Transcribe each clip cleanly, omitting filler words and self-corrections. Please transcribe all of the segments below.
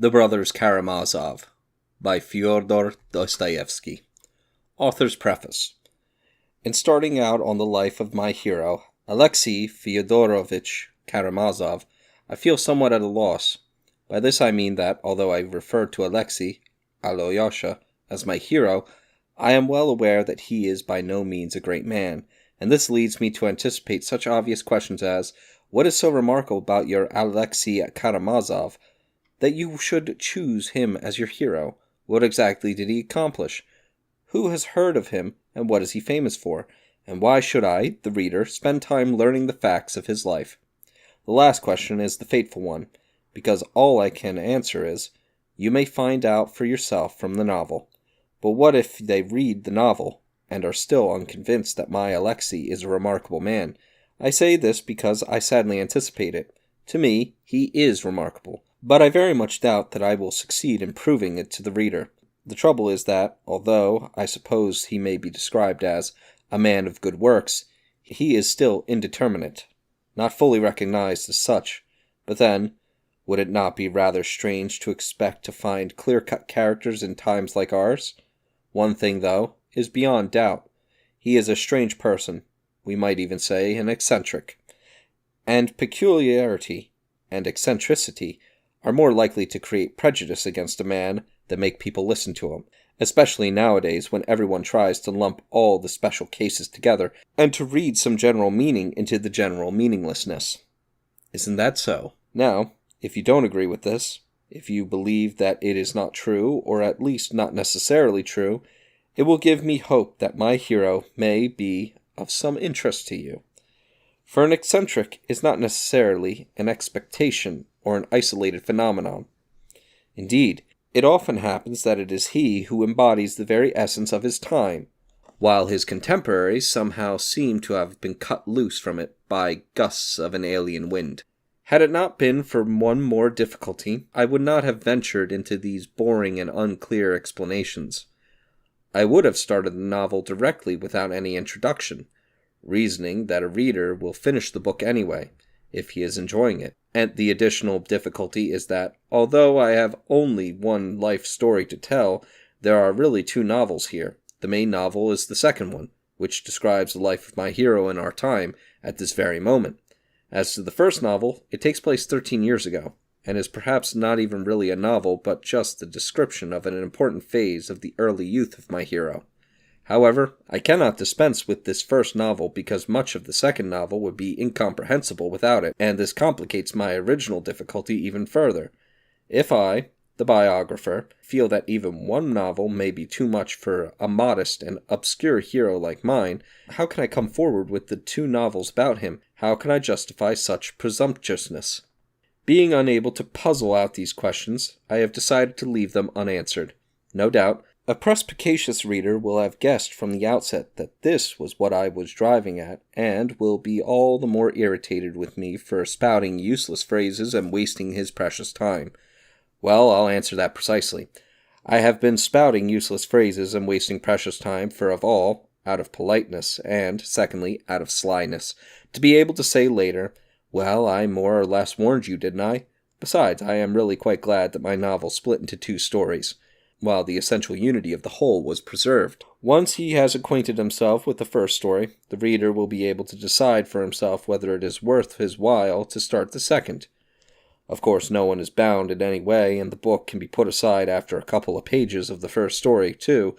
The Brothers Karamazov by Fyodor Dostoevsky. Author's Preface. In starting out on the life of my hero, Alexei Fyodorovich Karamazov, I feel somewhat at a loss. By this I mean that, although I refer to Alexei, Alyosha, as my hero, I am well aware that he is by no means a great man, and this leads me to anticipate such obvious questions as, what is so remarkable about your Alexei Karamazov that you should choose him as your hero? What exactly did he accomplish? Who has heard of him, and what is he famous for? And why should I, the reader, spend time learning the facts of his life? The last question is the fateful one, because all I can answer is, you may find out for yourself from the novel. But what if they read the novel, and are still unconvinced that my Alexei is a remarkable man? I say this because I sadly anticipate it. To me, he is remarkable. But I very much doubt that I will succeed in proving it to the reader. The trouble is that, although I suppose he may be described as a man of good works, he is still indeterminate, not fully recognized as such. But then, would it not be rather strange to expect to find clear-cut characters in times like ours? One thing, though, is beyond doubt. He is a strange person, we might even say an eccentric. And peculiarity and eccentricity are more likely to create prejudice against a man than make people listen to him, especially nowadays when everyone tries to lump all the special cases together and to read some general meaning into the general meaninglessness. Isn't that so? Now, if you don't agree with this, if you believe that it is not true, or at least not necessarily true, it will give me hope that my hero may be of some interest to you. For an eccentric is not necessarily an expectation or an isolated phenomenon. Indeed, it often happens that it is he who embodies the very essence of his time, while his contemporaries somehow seem to have been cut loose from it by gusts of an alien wind. Had it not been for one more difficulty, I would not have ventured into these boring and unclear explanations. I would have started the novel directly without any introduction, reasoning that a reader will finish the book anyway, if he is enjoying it. And the additional difficulty is that, although I have only one life story to tell, there are really two novels here. The main novel is the second one, which describes the life of my hero in our time at this very moment. As to the first novel, it takes place 13 years ago, and is perhaps not even really a novel, but just the description of an important phase of the early youth of my hero. However, I cannot dispense with this first novel because much of the second novel would be incomprehensible without it, and this complicates my original difficulty even further. If I, the biographer, feel that even one novel may be too much for a modest and obscure hero like mine, how can I come forward with the two novels about him? How can I justify such presumptuousness? Being unable to puzzle out these questions, I have decided to leave them unanswered. No doubt, a perspicacious reader will have guessed from the outset that this was what I was driving at, and will be all the more irritated with me for spouting useless phrases and wasting his precious time. Well, I'll answer that precisely. I have been spouting useless phrases and wasting precious time for of all, out of politeness, and, secondly, out of slyness, to be able to say later, well, I more or less warned you, didn't I? Besides, I am really quite glad that my novel split into two stories, while the essential unity of the whole was preserved. Once he has acquainted himself with the first story, the reader will be able to decide for himself whether it is worth his while to start the second. Of course, no one is bound in any way, and the book can be put aside after a couple of pages of the first story, too,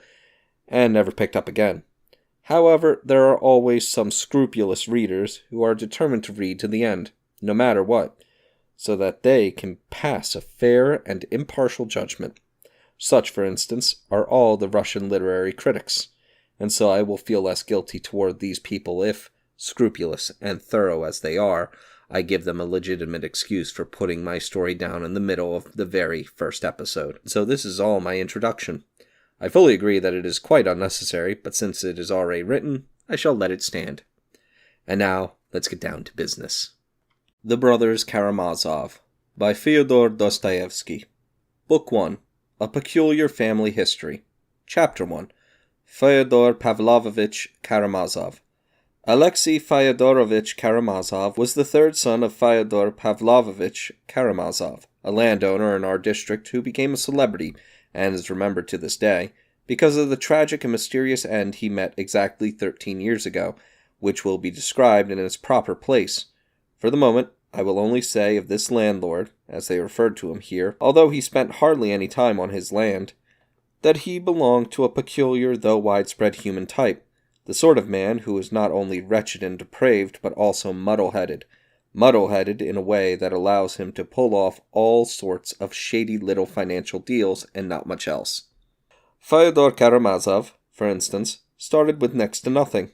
and never picked up again. However, there are always some scrupulous readers who are determined to read to the end, no matter what, so that they can pass a fair and impartial judgment. Such, for instance, are all the Russian literary critics, and so I will feel less guilty toward these people if, scrupulous and thorough as they are, I give them a legitimate excuse for putting my story down in the middle of the very first episode. So this is all my introduction. I fully agree that it is quite unnecessary, but since it is already written, I shall let it stand. And now, let's get down to business. The Brothers Karamazov by Fyodor Dostoevsky. Book 1. A Peculiar Family History. Chapter 1. Fyodor Pavlovich Karamazov. Alexei Fyodorovich Karamazov was the third son of Fyodor Pavlovich Karamazov, a landowner in our district who became a celebrity and is remembered to this day because of the tragic and mysterious end he met exactly 13 years ago, which will be described in its proper place. For the moment, I will only say of this landlord, as they referred to him here, although he spent hardly any time on his land, that he belonged to a peculiar though widespread human type, the sort of man who is not only wretched and depraved, but also muddle-headed in a way that allows him to pull off all sorts of shady little financial deals and not much else. Fyodor Karamazov, for instance, started with next to nothing.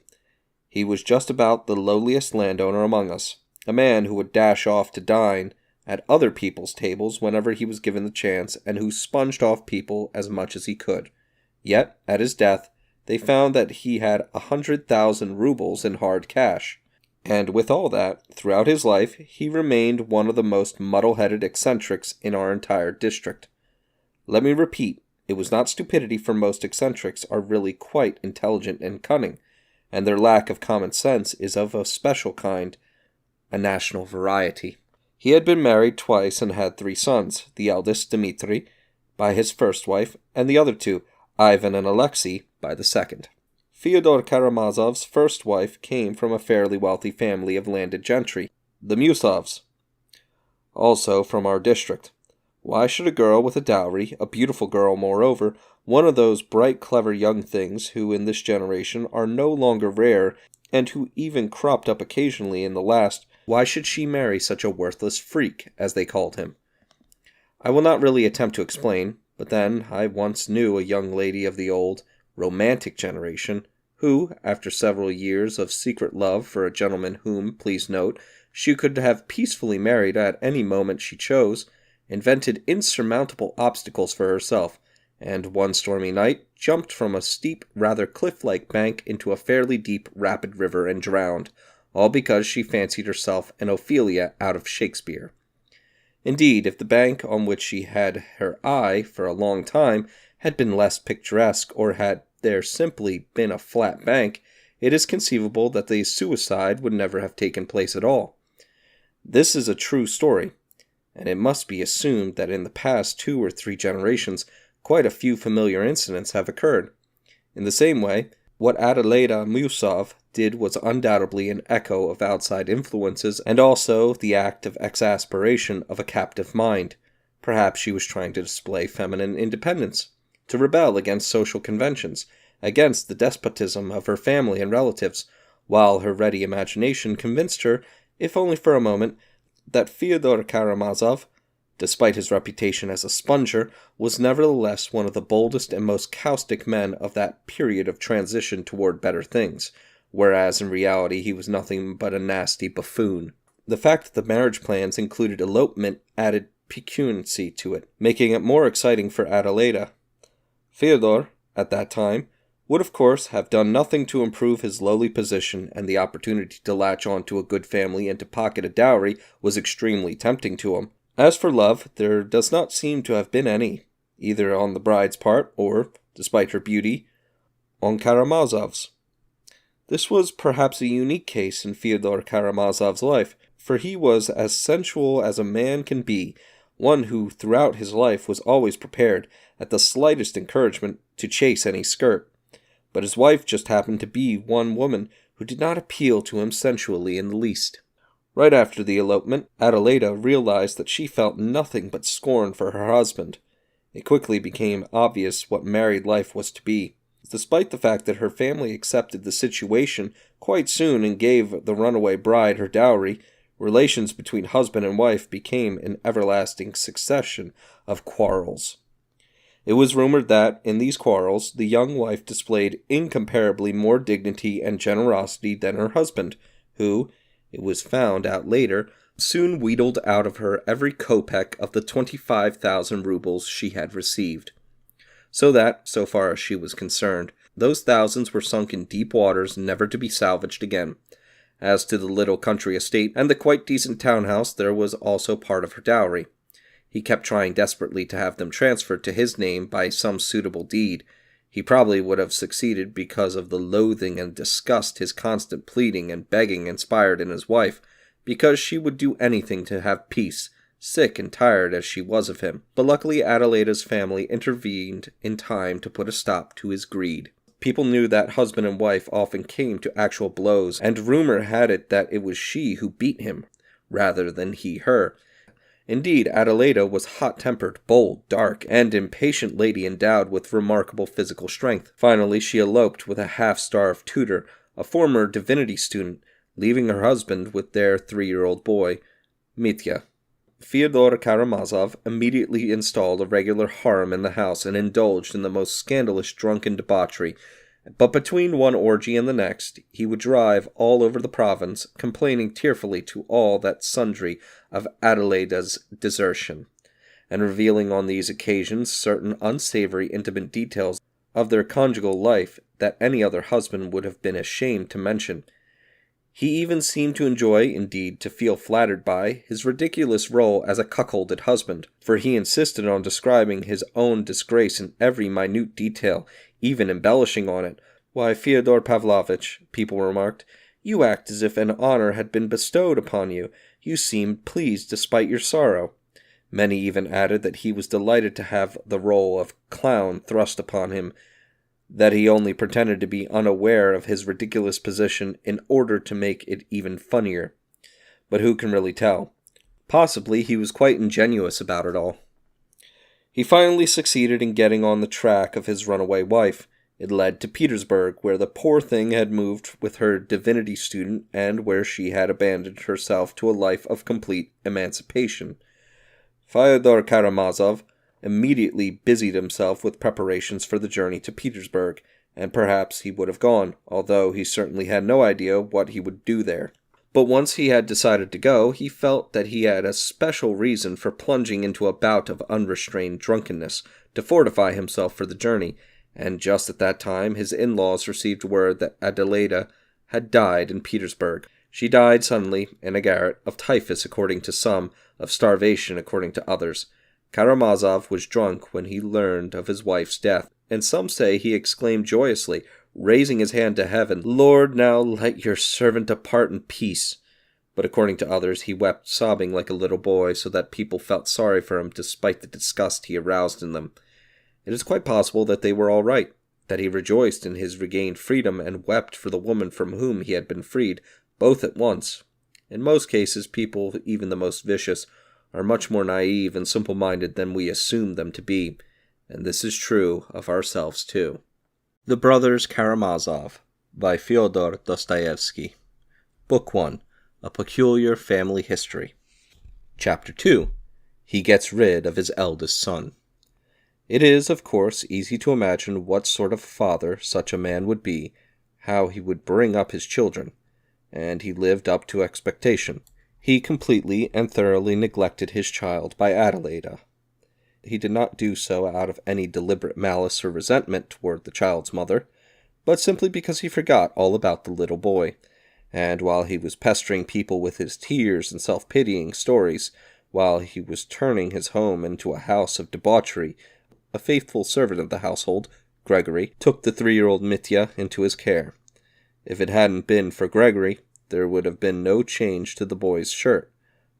He was just about the lowliest landowner among us, a man who would dash off to dine at other people's tables whenever he was given the chance, and who sponged off people as much as he could. Yet, at his death, they found that he had 100,000 rubles in hard cash. And with all that, throughout his life, he remained one of the most muddle-headed eccentrics in our entire district. Let me repeat, it was not stupidity, for most eccentrics are really quite intelligent and cunning, and their lack of common sense is of a special kind, a national variety. He had been married twice and had 3 sons, the eldest, Dmitri, by his first wife, and the other 2, Ivan and Alexei, by the second. Fyodor Karamazov's first wife came from a fairly wealthy family of landed gentry, the Musovs, also from our district. Why should a girl with a dowry, a beautiful girl moreover, one of those bright, clever young things who in this generation are no longer rare, and who even cropped up occasionally in the last, why should she marry such a worthless freak, as they called him? I will not really attempt to explain, but then I once knew a young lady of the old, romantic generation, who, after several years of secret love for a gentleman whom, please note, she could have peacefully married at any moment she chose, invented insurmountable obstacles for herself, and one stormy night jumped from a steep, rather cliff-like bank into a fairly deep, rapid river and drowned, all because she fancied herself an Ophelia out of Shakespeare. Indeed, if the bank on which she had her eye for a long time had been less picturesque, or had there simply been a flat bank, it is conceivable that the suicide would never have taken place at all. This is a true story, and it must be assumed that in the past 2 or 3 generations quite a few familiar incidents have occurred. In the same way, what Adelaida Musov did was undoubtedly an echo of outside influences, and also the act of exasperation of a captive mind. Perhaps she was trying to display feminine independence, to rebel against social conventions, against the despotism of her family and relatives, while her ready imagination convinced her, if only for a moment, that Fyodor Karamazov, despite his reputation as a sponger, was nevertheless one of the boldest and most caustic men of that period of transition toward better things, whereas in reality he was nothing but a nasty buffoon. The fact that the marriage plans included elopement added piquancy to it, making it more exciting for Adelaida. Fyodor, at that time, would of course have done nothing to improve his lowly position, and the opportunity to latch on to a good family and to pocket a dowry was extremely tempting to him. As for love, there does not seem to have been any, either on the bride's part, or, despite her beauty, on Karamazov's. This was perhaps a unique case in Fyodor Karamazov's life, for he was as sensual as a man can be, one who throughout his life was always prepared, at the slightest encouragement, to chase any skirt. But his wife just happened to be one woman who did not appeal to him sensually in the least. Right after the elopement, Adelaida realized that she felt nothing but scorn for her husband. It quickly became obvious what married life was to be. Despite the fact that her family accepted the situation quite soon and gave the runaway bride her dowry, relations between husband and wife became an everlasting succession of quarrels. It was rumored that, in these quarrels, the young wife displayed incomparably more dignity and generosity than her husband, who, it was found out later, soon wheedled out of her every kopeck of the 25,000 rubles she had received. So that, so far as she was concerned, those thousands were sunk in deep waters never to be salvaged again. As to the little country estate and the quite decent townhouse, there was also part of her dowry. He kept trying desperately to have them transferred to his name by some suitable deed. He probably would have succeeded because of the loathing and disgust his constant pleading and begging inspired in his wife, because she would do anything to have peace, sick and tired as she was of him. But luckily Adelaida's family intervened in time to put a stop to his greed. People knew that husband and wife often came to actual blows, and rumor had it that it was she who beat him, rather than he her. Indeed, Adelaida was hot-tempered, bold, dark, and impatient lady endowed with remarkable physical strength. Finally, she eloped with a half-starved tutor, a former divinity student, leaving her husband with their 3-year-old boy, Mitya. Fyodor Karamazov immediately installed a regular harem in the house and indulged in the most scandalous drunken debauchery. But between one orgy and the next, he would drive all over the province, complaining tearfully to all that sundry of Adelaida's desertion, and revealing on these occasions certain unsavory intimate details of their conjugal life that any other husband would have been ashamed to mention. He even seemed to enjoy, indeed to feel flattered by, his ridiculous role as a cuckolded husband, for he insisted on describing his own disgrace in every minute detail, even embellishing on it. "Why, Fyodor Pavlovitch," people remarked, "you act as if an honor had been bestowed upon you. You seemed pleased despite your sorrow." Many even added that he was delighted to have the role of clown thrust upon him, that he only pretended to be unaware of his ridiculous position in order to make it even funnier. But who can really tell? Possibly he was quite ingenuous about it all. He finally succeeded in getting on the track of his runaway wife. It led to Petersburg, where the poor thing had moved with her divinity student and where she had abandoned herself to a life of complete emancipation. Fyodor Karamazov immediately busied himself with preparations for the journey to Petersburg, and perhaps he would have gone, although he certainly had no idea what he would do there. But once he had decided to go, he felt that he had a special reason for plunging into a bout of unrestrained drunkenness, to fortify himself for the journey, and just at that time his in-laws received word that Adelaida had died in Petersburg. She died suddenly, in a garret, of typhus according to some, of starvation according to others. Karamazov was drunk when he learned of his wife's death, and some say he exclaimed joyously, raising his hand to heaven, "Lord, now let your servant depart in peace." But according to others, he wept sobbing like a little boy, so that people felt sorry for him despite the disgust he aroused in them. It is quite possible that they were all right, that he rejoiced in his regained freedom and wept for the woman from whom he had been freed, both at once. In most cases, people, even the most vicious, are much more naive and simple-minded than we assume them to be, and this is true of ourselves too. The Brothers Karamazov by Fyodor Dostoevsky. Book 1. A Peculiar Family History. Chapter 2. He Gets Rid of His Eldest Son. It is, of course, easy to imagine what sort of father such a man would be, how he would bring up his children, and he lived up to expectation. He completely and thoroughly neglected his child by Adelaida. He did not do so out of any deliberate malice or resentment toward the child's mother, but simply because he forgot all about the little boy, and while he was pestering people with his tears and self-pitying stories, while he was turning his home into a house of debauchery, a faithful servant of the household, Gregory, took the 3-year-old Mitya into his care. If it hadn't been for Gregory, there would have been no change to the boy's shirt.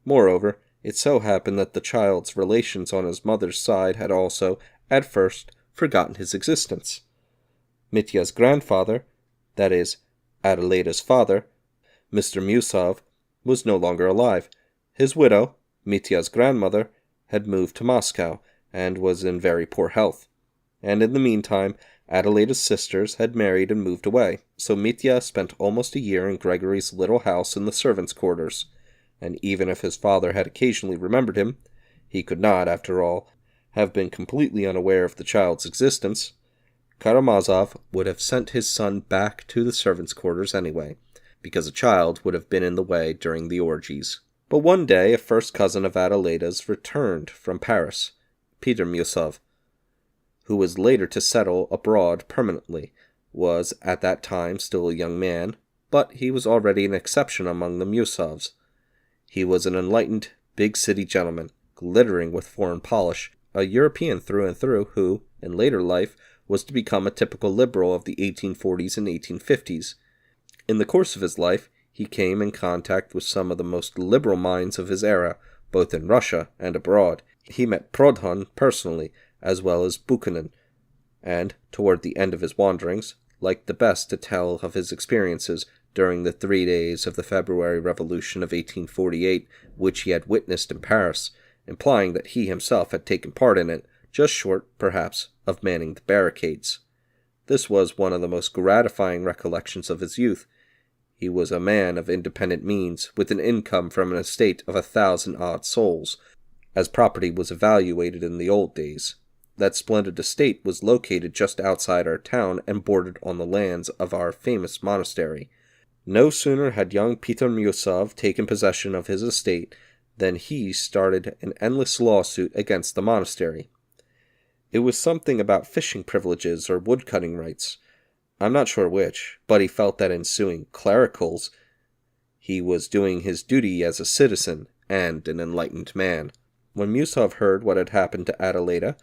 Moreover, it so happened that the child's relations on his mother's side had also, at first, forgotten his existence. Mitya's grandfather, that is, Adelaida's father, Mr. Musov, was no longer alive. His widow, Mitya's grandmother, had moved to Moscow, and was in very poor health. And in the meantime, Adelaida's sisters had married and moved away, so Mitya spent almost a year in Gregory's little house in the servants' quarters, and even if his father had occasionally remembered him, he could not, after all, have been completely unaware of the child's existence. Karamazov would have sent his son back to the servants' quarters anyway, because a child would have been in the way during the orgies. But one day a first cousin of Adelaida's returned from Paris, Peter Musov, who was later to settle abroad permanently, was at that time still a young man, but he was already an exception among the Musovs. He was an enlightened, big-city gentleman, glittering with foreign polish, a European through and through, who, in later life, was to become a typical liberal of the 1840s and 1850s. In the course of his life, he came in contact with some of the most liberal minds of his era, both in Russia and abroad. He met Proudhon personally, as well as Buchanan, and, toward the end of his wanderings, liked the best to tell of his experiences during the 3 days of the February Revolution of 1848, which he had witnessed in Paris, implying that he himself had taken part in it, just short, perhaps, of manning the barricades. This was one of the most gratifying recollections of his youth. He was a man of independent means, with an income from an estate of 1,000-odd souls, as property was evaluated in the old days. That splendid estate was located just outside our town and bordered on the lands of our famous monastery. No sooner had young Peter Musov taken possession of his estate than he started an endless lawsuit against the monastery. It was something about fishing privileges or woodcutting rights. I'm not sure which, but he felt that in suing clericals, he was doing his duty as a citizen and an enlightened man. When Musov heard what had happened to Adeleda,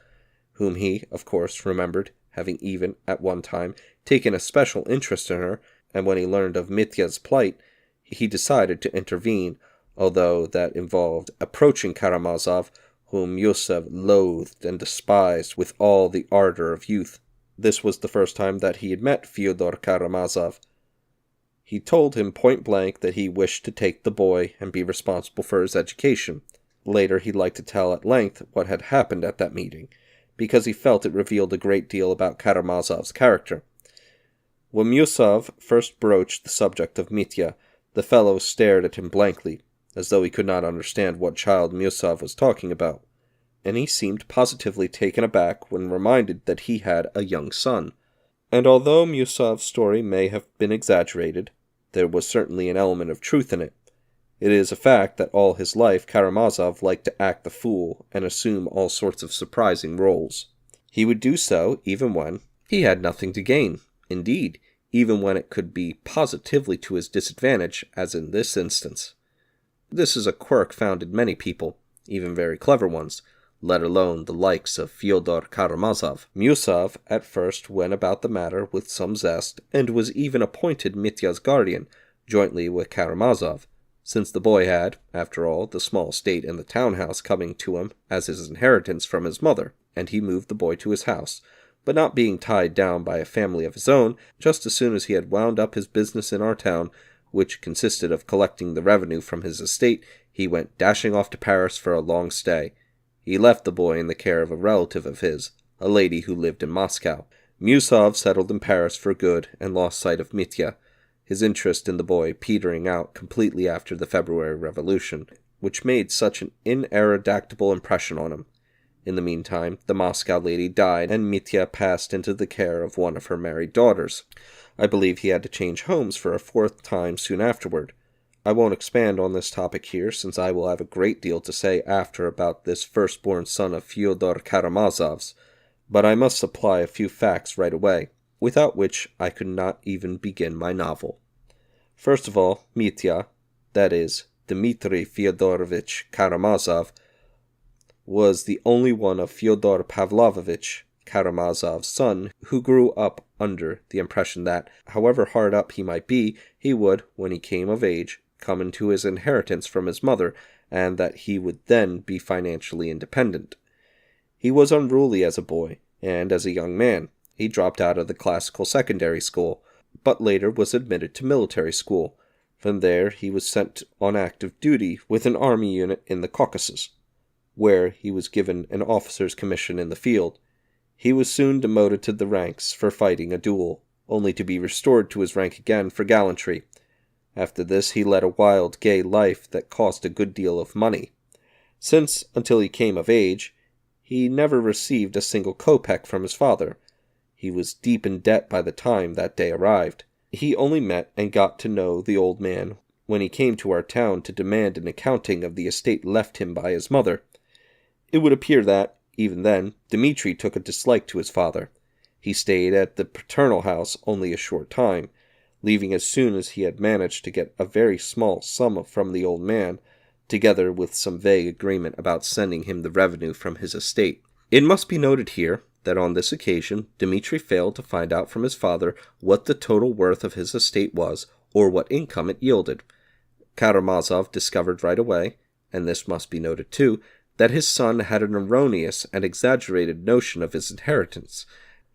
whom he, of course, remembered having even, at one time, taken a special interest in her, and when he learned of Mitya's plight, he decided to intervene, although that involved approaching Karamazov, whom Musov loathed and despised with all the ardor of youth. This was the first time that he had met Fyodor Karamazov. He told him point-blank that he wished to take the boy and be responsible for his education. Later he'd like to tell at length what had happened at that meeting, because he felt it revealed a great deal about Karamazov's character. When Musov first broached the subject of Mitya, the fellow stared at him blankly, as though he could not understand what child Musov was talking about, and he seemed positively taken aback when reminded that he had a young son. And although Musov's story may have been exaggerated, there was certainly an element of truth in it. It is a fact that all his life Karamazov liked to act the fool and assume all sorts of surprising roles. He would do so even when he had nothing to gain. Indeed, even when it could be positively to his disadvantage, as in this instance. This is a quirk found in many people, even very clever ones, let alone the likes of Fyodor Karamazov. Musov at first went about the matter with some zest, and was even appointed Mitya's guardian, jointly with Karamazov, since the boy had, after all, the small estate in the townhouse coming to him as his inheritance from his mother, and he moved the boy to his house. But not being tied down by a family of his own, just as soon as he had wound up his business in our town, which consisted of collecting the revenue from his estate, he went dashing off to Paris for a long stay. He left the boy in the care of a relative of his, a lady who lived in Moscow. Musov settled in Paris for good and lost sight of Mitya, his interest in the boy petering out completely after the February Revolution, which made such an ineradicable impression on him. In the meantime, the Moscow lady died, and Mitya passed into the care of one of her married daughters. I believe he had to change homes for a fourth time soon afterward. I won't expand on this topic here, since I will have a great deal to say after about this firstborn son of Fyodor Karamazov's, but I must supply a few facts right away, without which I could not even begin my novel. First of all, Mitya, that is, Dmitry Fyodorovich Karamazov, was the only one of Fyodor Pavlovich Karamazov's son who grew up under the impression that, however hard up he might be, he would, when he came of age, come into his inheritance from his mother, and that he would then be financially independent. He was unruly as a boy, and as a young man. He dropped out of the classical secondary school, but later was admitted to military school. From there he was sent on active duty with an army unit in the Caucasus, where he was given an officer's commission in the field. He was soon demoted to the ranks for fighting a duel, only to be restored to his rank again for gallantry. After this he led a wild, gay life that cost a good deal of money, since, until he came of age, he never received a single kopeck from his father. He was deep in debt by the time that day arrived. He only met and got to know the old man when he came to our town to demand an accounting of the estate left him by his mother. It would appear that, even then, Dmitri took a dislike to his father. He stayed at the paternal house only a short time, leaving as soon as he had managed to get a very small sum from the old man, together with some vague agreement about sending him the revenue from his estate. It must be noted here that on this occasion Dmitri failed to find out from his father what the total worth of his estate was, or what income it yielded. Karamazov discovered right away, and this must be noted too, that his son had an erroneous and exaggerated notion of his inheritance,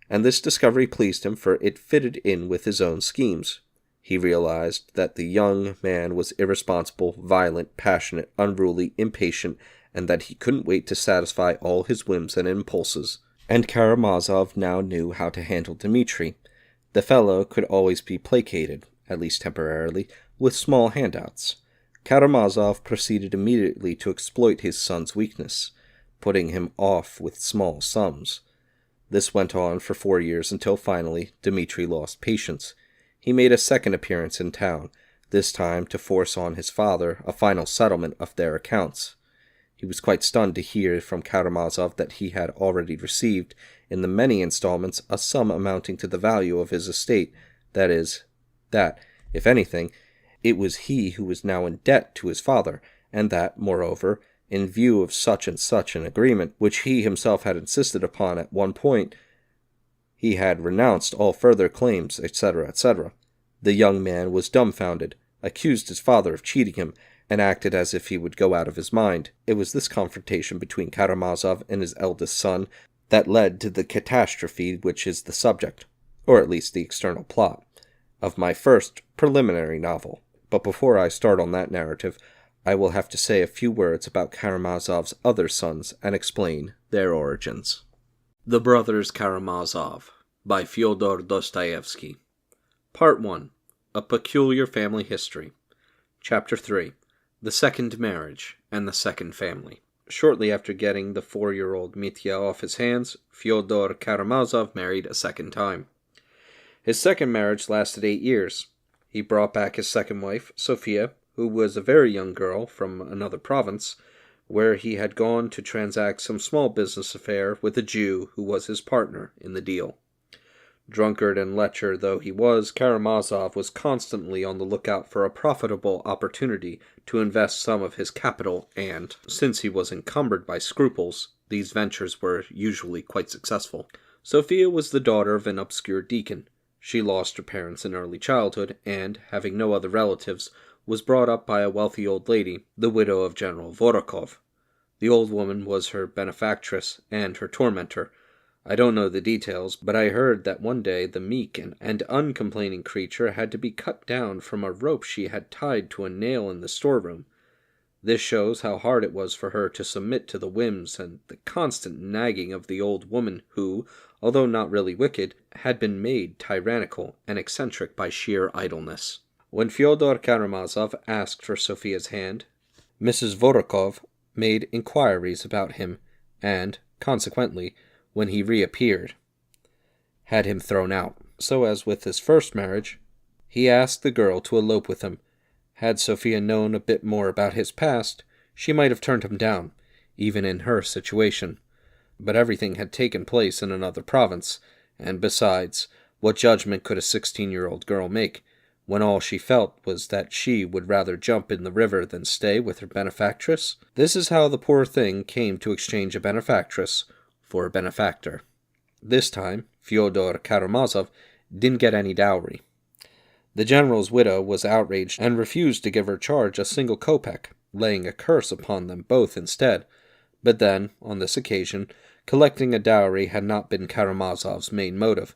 and this discovery pleased him, for it fitted in with his own schemes. He realized that the young man was irresponsible, violent, passionate, unruly, impatient, and that he couldn't wait to satisfy all his whims and impulses. And Karamazov now knew how to handle Dmitri. The fellow could always be placated, at least temporarily, with small handouts. Karamazov proceeded immediately to exploit his son's weakness, putting him off with small sums. This went on for 4 years until finally Dmitri lost patience. He made a second appearance in town, this time to force on his father a final settlement of their accounts. He was quite stunned to hear from Karamazov that he had already received, in the many installments, a sum amounting to the value of his estate, that is, that, if anything, it was he who was now in debt to his father, and that, moreover, in view of such and such an agreement, which he himself had insisted upon at one point, he had renounced all further claims, etc., etc. The young man was dumbfounded, accused his father of cheating him, and acted as if he would go out of his mind. It was this confrontation between Karamazov and his eldest son that led to the catastrophe which is the subject, or at least the external plot, of my first preliminary novel. But before I start on that narrative, I will have to say a few words about Karamazov's other sons and explain their origins. The Brothers Karamazov, by Fyodor Dostoevsky. Part 1. A Peculiar Family History. Chapter 3. The Second Marriage and the Second Family. Shortly after getting the 4-year-old Mitya off his hands, Fyodor Karamazov married a second time. His second marriage lasted 8 years. He brought back his second wife, Sophia, who was a very young girl from another province, where he had gone to transact some small business affair with a Jew who was his partner in the deal. Drunkard and lecher though he was, Karamazov was constantly on the lookout for a profitable opportunity to invest some of his capital, and, since he was encumbered by scruples, these ventures were usually quite successful. Sophia was the daughter of an obscure deacon. She lost her parents in early childhood, and, having no other relatives, was brought up by a wealthy old lady, the widow of General Vorokov. The old woman was her benefactress and her tormentor. I don't know the details, but I heard that one day the meek and uncomplaining creature had to be cut down from a rope she had tied to a nail in the storeroom. This shows how hard it was for her to submit to the whims and the constant nagging of the old woman who, although not really wicked, had been made tyrannical and eccentric by sheer idleness. When Fyodor Karamazov asked for Sophia's hand, Mrs. Vorokov made inquiries about him, and, consequently, when he reappeared, had him thrown out. So as with his first marriage, he asked the girl to elope with him. Had Sophia known a bit more about his past, she might have turned him down, even in her situation. But everything had taken place in another province, and besides, what judgment could a 16-year-old girl make, when all she felt was that she would rather jump in the river than stay with her benefactress? This is how the poor thing came to exchange a benefactress for a benefactor. This time, Fyodor Karamazov didn't get any dowry. The general's widow was outraged and refused to give her charge a single kopeck, laying a curse upon them both instead. But then, on this occasion, collecting a dowry had not been Karamazov's main motive.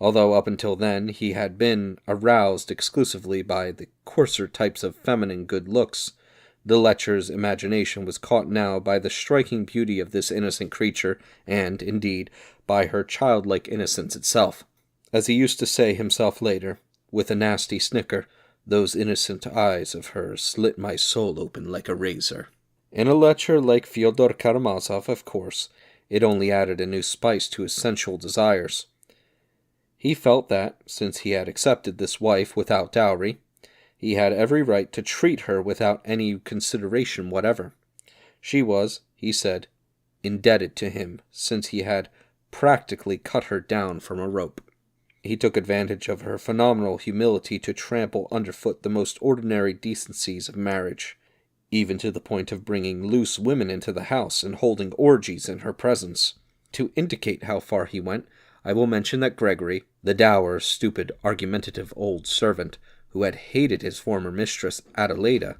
Although up until then he had been aroused exclusively by the coarser types of feminine good looks, the lecher's imagination was caught now by the striking beauty of this innocent creature, and, indeed, by her childlike innocence itself. As he used to say himself later, with a nasty snicker, those innocent eyes of hers slit my soul open like a razor. In a lecher like Fyodor Karamazov, of course, it only added a new spice to his sensual desires. He felt that, since he had accepted this wife without dowry, he had every right to treat her without any consideration whatever. She was, he said, indebted to him, since he had practically cut her down from a rope. He took advantage of her phenomenal humility to trample underfoot the most ordinary decencies of marriage, even to the point of bringing loose women into the house and holding orgies in her presence. To indicate how far he went, I will mention that Gregory, the dour, stupid, argumentative old servant, who had hated his former mistress, Adelaida,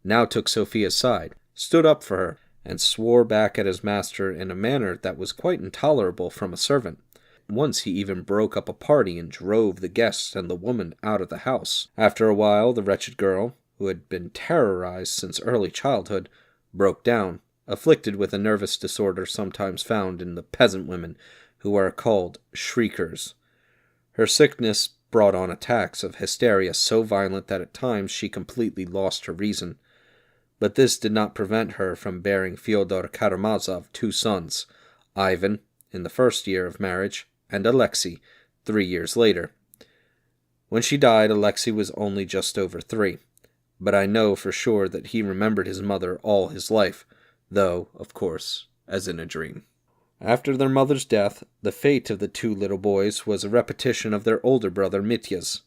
now took Sophia's side, stood up for her, and swore back at his master in a manner that was quite intolerable from a servant. Once he even broke up a party and drove the guests and the woman out of the house. After a while, the wretched girl, who had been terrorized since early childhood, broke down, afflicted with a nervous disorder sometimes found in the peasant women, who are called shriekers. Her sickness brought on attacks of hysteria so violent that at times she completely lost her reason. But this did not prevent her from bearing Fyodor Karamazov 2 sons, Ivan, in the first year of marriage, and Alexei, 3 years later. When she died, Alexei was only just over 3, but I know for sure that he remembered his mother all his life, though, of course, as in a dream. After their mother's death, the fate of the 2 little boys was a repetition of their older brother Mitya's.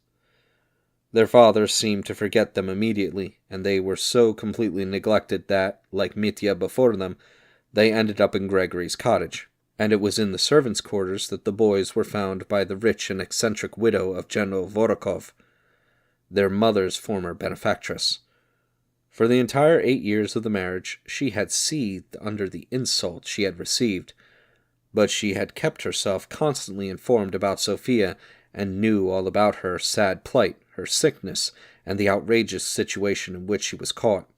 Their father seemed to forget them immediately, and they were so completely neglected that, like Mitya before them, they ended up in Gregory's cottage, and it was in the servants' quarters that the boys were found by the rich and eccentric widow of General Vorokov, their mother's former benefactress. For the entire 8 years of the marriage, she had seethed under the insult she had received, but she had kept herself constantly informed about Sophia and knew all about her sad plight, her sickness, and the outrageous situation in which she was caught.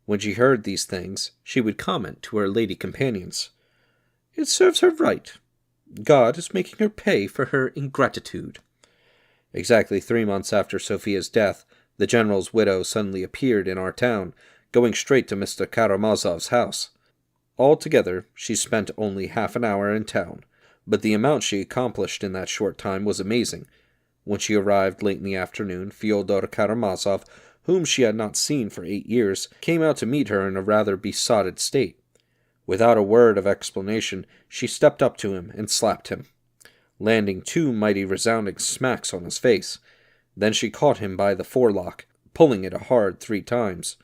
When she heard these things, she would comment to her lady companions, "It serves her right. God is making her pay for her ingratitude." Exactly 3 months after Sophia's death, the general's widow suddenly appeared in our town, going straight to Mr. Karamazov's house. Altogether, she spent only half an hour in town, but the amount she accomplished in that short time was amazing. When she arrived late in the afternoon, Fyodor Karamazov, whom she had not seen for 8 years, came out to meet her in a rather besotted state. Without a word of explanation, she stepped up to him and slapped him, landing 2 mighty resounding smacks on his face. Then she caught him by the forelock, pulling it hard 3 times.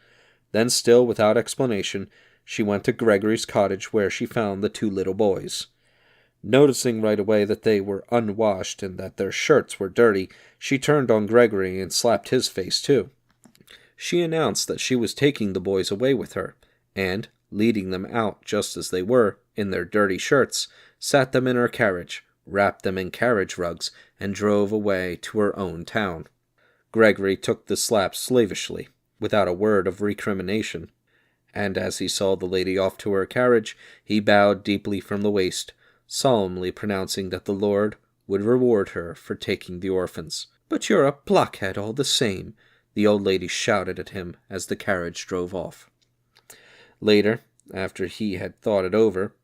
Then, still without explanation, she went to Gregory's cottage where she found the 2 little boys. Noticing right away that they were unwashed and that their shirts were dirty, she turned on Gregory and slapped his face too. She announced that she was taking the boys away with her, and, leading them out just as they were, in their dirty shirts, sat them in her carriage, wrapped them in carriage rugs, and drove away to her own town. Gregory took the slap slavishly, without a word of recrimination, and as he saw the lady off to her carriage, he bowed deeply from the waist, solemnly pronouncing that the Lord would reward her for taking the orphans. "But you're a blockhead all the same," the old lady shouted at him as the carriage drove off. Later, after he had thought it over,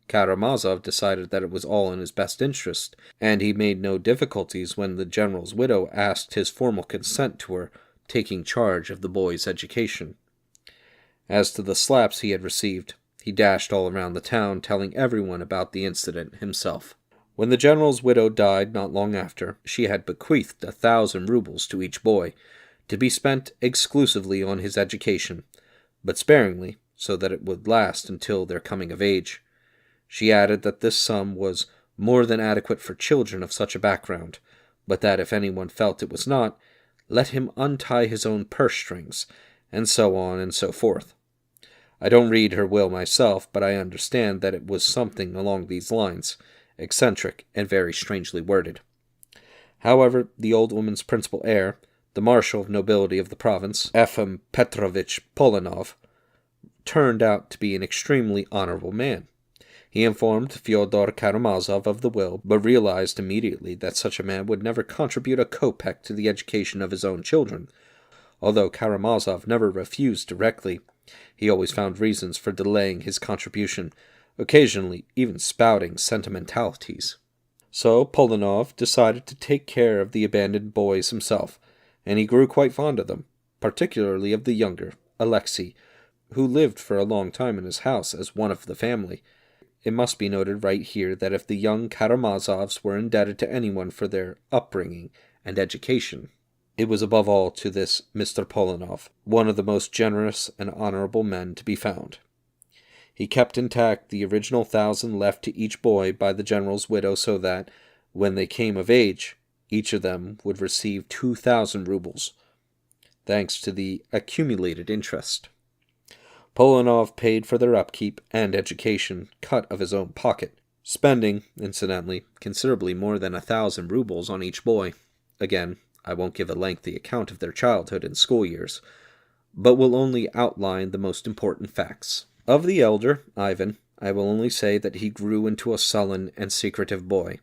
Karamazov decided that it was all in his best interest, and he made no difficulties when the general's widow asked his formal consent to her taking charge of the boys' education. As to the slaps he had received, he dashed all around the town, telling everyone about the incident himself. When the general's widow died not long after, she had bequeathed 1,000 rubles to each boy, to be spent exclusively on his education, but sparingly, so that it would last until their coming of age. She added that this sum was more than adequate for children of such a background, but that if anyone felt it was not, let him untie his own purse strings, and so on and so forth. I don't read her will myself, but I understand that it was something along these lines, eccentric and very strangely worded. However, the old woman's principal heir, the marshal of nobility of the province, Efim Petrovich Polanov, turned out to be an extremely honorable man. He informed Fyodor Karamazov of the will, but realized immediately that such a man would never contribute a kopeck to the education of his own children. Although Karamazov never refused directly, he always found reasons for delaying his contribution, occasionally even spouting sentimentalities. So Polanov decided to take care of the abandoned boys himself, and he grew quite fond of them, particularly of the younger, Alexei, who lived for a long time in his house as one of the family. It must be noted right here that if the young Karamazovs were indebted to anyone for their upbringing and education, it was above all to this Mr. Polanov, one of the most generous and honorable men to be found. He kept intact the original 1,000 left to each boy by the general's widow so that, when they came of age, each of them would receive 2,000 rubles. thanks to the accumulated interest. Polanov paid for their upkeep and education cut of his own pocket, spending, incidentally, considerably more than 1,000 rubles on each boy. Again, I won't give a lengthy account of their childhood and school years, but will only outline the most important facts. Of the elder, Ivan, I will only say that he grew into a sullen and secretive boy,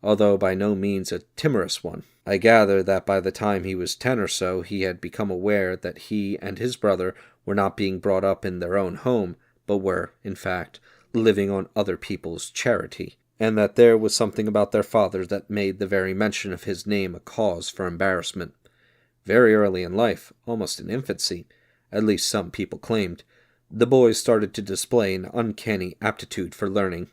although by no means a timorous one. I gather that by the time he was 10 or so, he had become aware that he and his brother were not being brought up in their own home, but were, in fact, living on other people's charity, and that there was something about their father that made the very mention of his name a cause for embarrassment. Very early in life, almost in infancy, at least some people claimed, the boy started to display an uncanny aptitude for learning.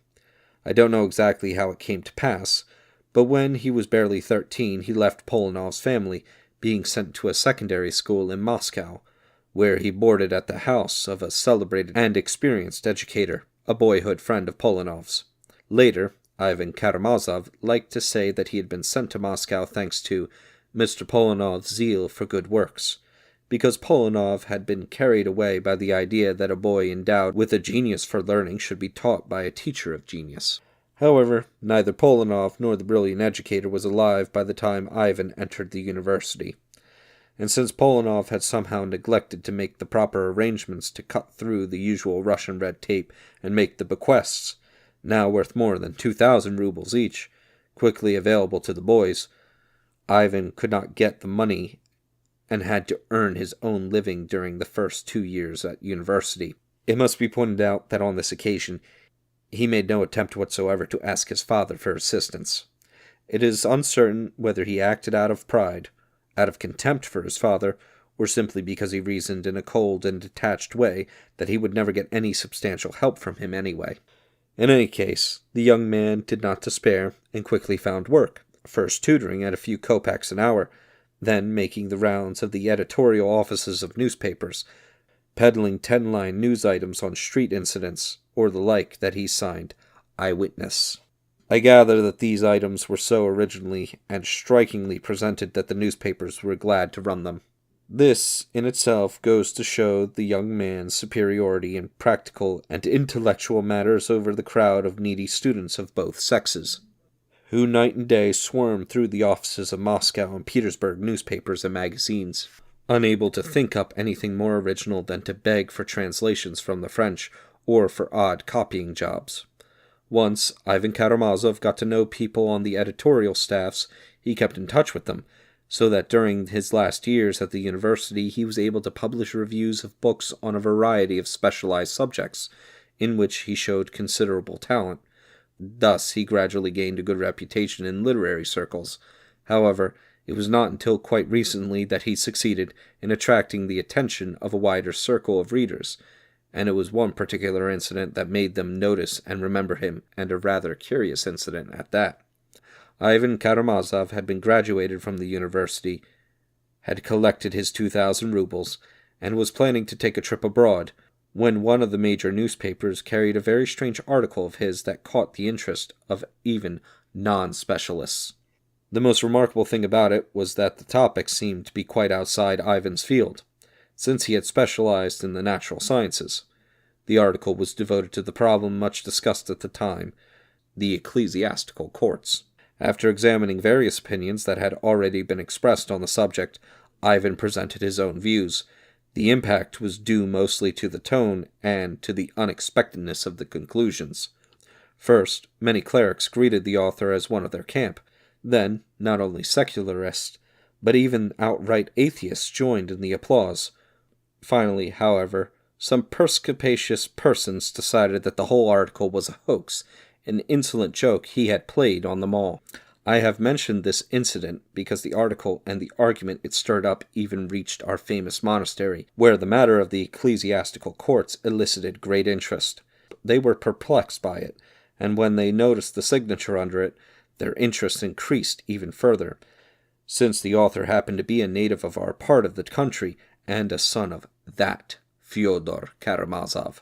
I don't know exactly how it came to pass, but when he was barely 13, he left Polanov's family, being sent to a secondary school in Moscow, where he boarded at the house of a celebrated and experienced educator, a boyhood friend of Polanov's. Later, Ivan Karamazov liked to say that he had been sent to Moscow thanks to Mr. Polanov's zeal for good works, because Polanov had been carried away by the idea that a boy endowed with a genius for learning should be taught by a teacher of genius. However, neither Polanov nor the brilliant educator was alive by the time Ivan entered the university, and since Polanov had somehow neglected to make the proper arrangements to cut through the usual Russian red tape and make the bequests, now worth more than 2,000 rubles each, quickly available to the boys, Ivan could not get the money and had to earn his own living during the first 2 years at university. It must be pointed out that on this occasion, he made no attempt whatsoever to ask his father for assistance. It is uncertain whether he acted out of pride, out of contempt for his father, or simply because he reasoned in a cold and detached way that he would never get any substantial help from him anyway. In any case, the young man did not despair, and quickly found work, first tutoring at a few kopecks an hour, then making the rounds of the editorial offices of newspapers, peddling 10-line news items on street incidents, or the like that he signed Eyewitness. I gather that these items were so originally and strikingly presented that the newspapers were glad to run them. This, in itself, goes to show the young man's superiority in practical and intellectual matters over the crowd of needy students of both sexes, who night and day swarmed through the offices of Moscow and Petersburg newspapers and magazines, unable to think up anything more original than to beg for translations from the French or for odd copying jobs. Once Ivan Karamazov got to know people on the editorial staffs, he kept in touch with them, so that during his last years at the university he was able to publish reviews of books on a variety of specialized subjects, in which he showed considerable talent. Thus he gradually gained a good reputation in literary circles. However, it was not until quite recently that he succeeded in attracting the attention of a wider circle of readers, and it was one particular incident that made them notice and remember him, and a rather curious incident at that. Ivan Karamazov had been graduated from the university, had collected his 2,000 rubles, and was planning to take a trip abroad, when one of the major newspapers carried a very strange article of his that caught the interest of even non-specialists. The most remarkable thing about it was that the topic seemed to be quite outside Ivan's field, since he had specialized in the natural sciences. The article was devoted to the problem much discussed at the time, the ecclesiastical courts. After examining various opinions that had already been expressed on the subject, Ivan presented his own views. The impact was due mostly to the tone and to the unexpectedness of the conclusions. First, many clerics greeted the author as one of their camp. Then, not only secularists, but even outright atheists joined in the applause. Finally, however, some perspicacious persons decided that the whole article was a hoax, an insolent joke he had played on them all. I have mentioned this incident because the article and the argument it stirred up even reached our famous monastery, where the matter of the ecclesiastical courts elicited great interest. They were perplexed by it, and when they noticed the signature under it, their interest increased even further, since the author happened to be a native of our part of the country and a son of that Fyodor Karamazov.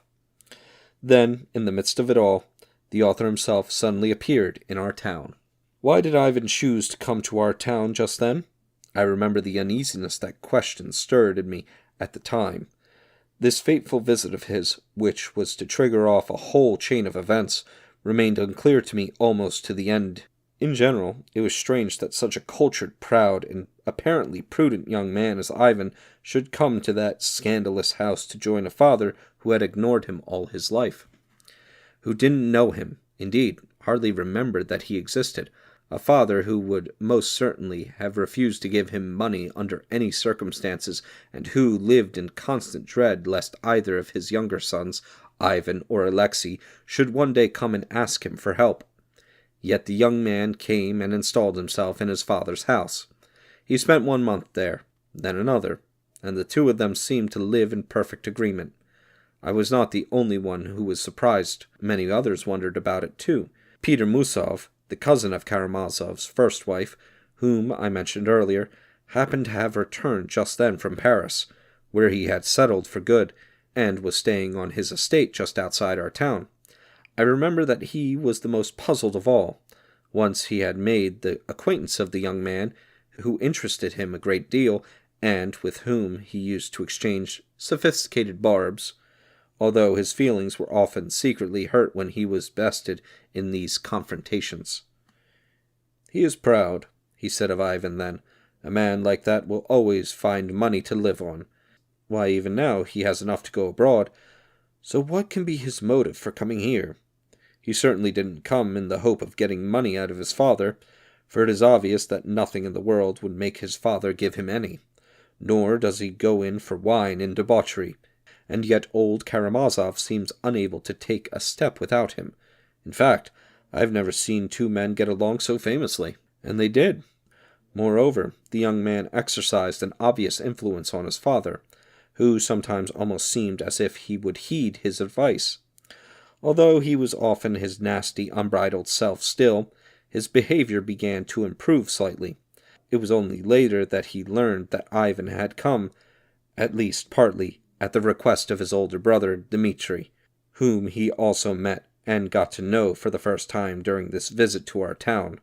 Then, in the midst of it all, the author himself suddenly appeared in our town. Why did Ivan choose to come to our town just then? I remember the uneasiness that question stirred in me at the time. This fateful visit of his, which was to trigger off a whole chain of events, remained unclear to me almost to the end. In general, it was strange that such a cultured, proud, and apparently prudent young man as Ivan should come to that scandalous house to join a father who had ignored him all his life, who didn't know him, indeed, hardly remembered that he existed, a father who would most certainly have refused to give him money under any circumstances, and who lived in constant dread lest either of his younger sons, Ivan or Alexei, should one day come and ask him for help. Yet the young man came and installed himself in his father's house. He spent 1 month there, then another, and the two of them seemed to live in perfect agreement. I was not the only one who was surprised. Many others wondered about it too. Peter Musov, the cousin of Karamazov's first wife, whom I mentioned earlier, happened to have returned just then from Paris, where he had settled for good, and was staying on his estate just outside our town. I remember that he was the most puzzled of all. Once he had made the acquaintance of the young man, who interested him a great deal, and with whom he used to exchange sophisticated barbs, although his feelings were often secretly hurt when he was bested in these confrontations. "He is proud," he said of Ivan then. "A man like that will always find money to live on. Why, even now he has enough to go abroad. So what can be his motive for coming here? He certainly didn't come in the hope of getting money out of his father, for it is obvious that nothing in the world would make his father give him any. Nor does he go in for wine and debauchery, and yet old Karamazov seems unable to take a step without him. In fact, I've never seen two men get along so famously." And they did. Moreover, the young man exercised an obvious influence on his father, who sometimes almost seemed as if he would heed his advice. Although he was often his nasty, unbridled self still, his behavior began to improve slightly. It was only later that he learned that Ivan had come, at least partly, at the request of his older brother, Dmitri, whom he also met and got to know for the first time during this visit to our town.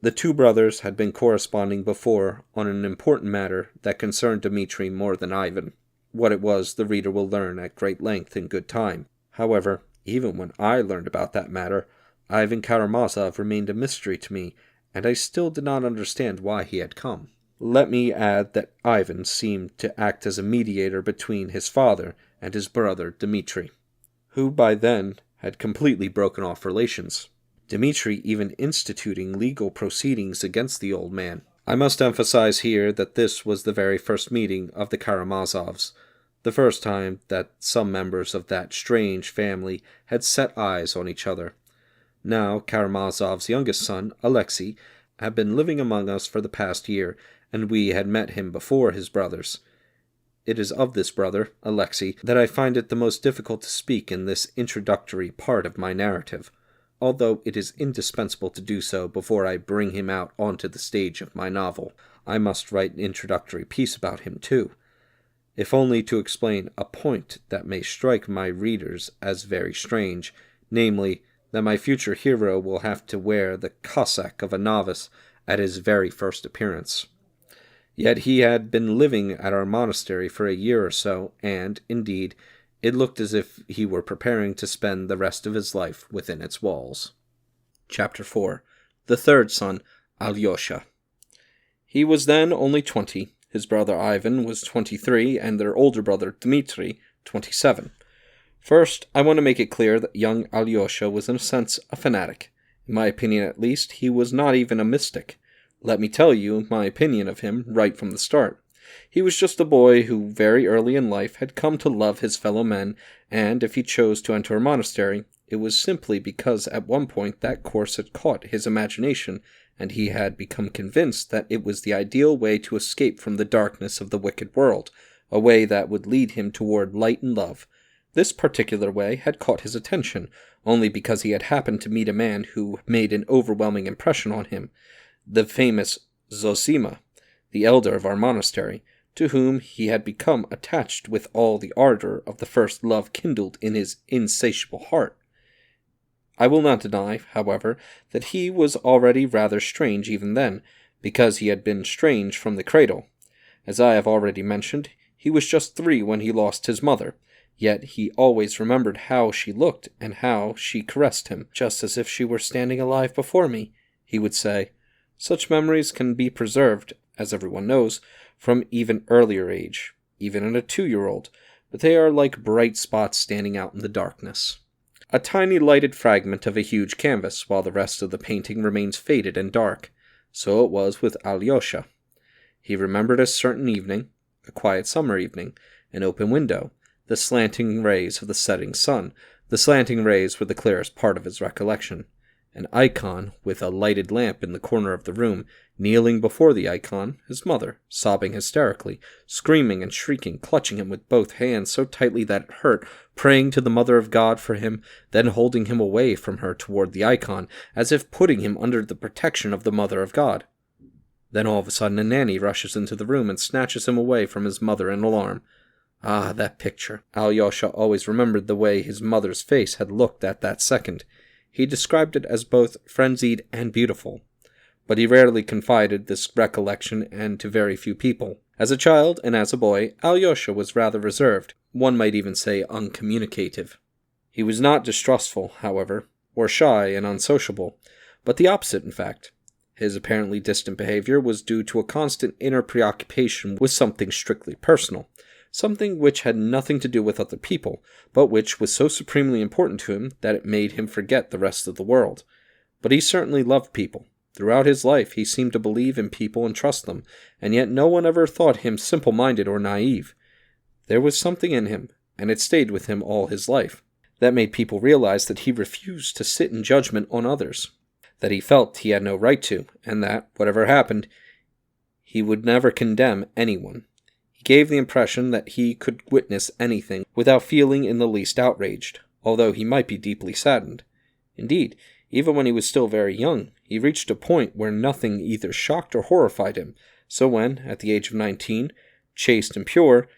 The two brothers had been corresponding before on an important matter that concerned Dmitri more than Ivan. What it was, the reader will learn at great length in good time. However, even when I learned about that matter, Ivan Karamazov remained a mystery to me, and I still did not understand why he had come. Let me add that Ivan seemed to act as a mediator between his father and his brother Dmitri, who by then had completely broken off relations. Dmitri even instituting legal proceedings against the old man. I must emphasize here that this was the very first meeting of the Karamazovs, the first time that some members of that strange family had set eyes on each other. Now Karamazov's youngest son, Alexei, had been living among us for the past year, and we had met him before his brothers. It is of this brother, Alexei, that I find it the most difficult to speak in this introductory part of my narrative, although it is indispensable to do so before I bring him out onto the stage of my novel. I must write an introductory piece about him too, if only to explain a point that may strike my readers as very strange, namely, that my future hero will have to wear the cassock of a novice at his very first appearance. Yet he had been living at our monastery for a year or so, and, indeed, it looked as if he were preparing to spend the rest of his life within its walls. Chapter 4. The third son, Alyosha. He was then only 20. His brother Ivan was 23, and their older brother Dmitri, 27. First, I want to make it clear that young Alyosha was in a sense a fanatic. In my opinion at least, he was not even a mystic. Let me tell you my opinion of him right from the start. He was just a boy who very early in life had come to love his fellow men, and if he chose to enter a monastery, it was simply because at one point that course had caught his imagination, and he had become convinced that it was the ideal way to escape from the darkness of the wicked world, a way that would lead him toward light and love. This particular way had caught his attention, only because he had happened to meet a man who made an overwhelming impression on him, the famous Zosima, the elder of our monastery, to whom he had become attached with all the ardor of the first love kindled in his insatiable heart. I will not deny, however, that he was already rather strange even then, because he had been estranged from the cradle. As I have already mentioned, he was just 3 when he lost his mother, yet he always remembered how she looked and how she caressed him, just as if she were standing alive before me, he would say. Such memories can be preserved, as everyone knows, from even earlier age, even in a 2-year-old, but they are like bright spots standing out in the darkness. A tiny lighted fragment of a huge canvas, while the rest of the painting remains faded and dark. So it was with Alyosha. He remembered a certain evening, a quiet summer evening, an open window, the slanting rays of the setting sun. The slanting rays were the clearest part of his recollection. An icon with a lighted lamp in the corner of the room, kneeling before the icon, his mother, sobbing hysterically, screaming and shrieking, clutching him with both hands so tightly that it hurt, praying to the Mother of God for him, then holding him away from her toward the icon, as if putting him under the protection of the Mother of God. Then all of a sudden a nanny rushes into the room and snatches him away from his mother in alarm. Ah, that picture. Alyosha always remembered the way his mother's face had looked at that second. He described it as both frenzied and beautiful, but he rarely confided this recollection and to very few people. As a child and as a boy, Alyosha was rather reserved, one might even say uncommunicative. He was not distrustful, however, or shy and unsociable, but the opposite, in fact. His apparently distant behavior was due to a constant inner preoccupation with something strictly personal, something which had nothing to do with other people, but which was so supremely important to him that it made him forget the rest of the world. But he certainly loved people. Throughout his life he seemed to believe in people and trust them, and yet no one ever thought him simple-minded or naive. There was something in him, and it stayed with him all his life, that made people realize that he refused to sit in judgment on others, that he felt he had no right to, and that, whatever happened, he would never condemn anyone. He gave the impression that he could witness anything without feeling in the least outraged, although he might be deeply saddened. Indeed, even when he was still very young, he reached a point where nothing either shocked or horrified him, so when, at the age of 19, chaste and pure,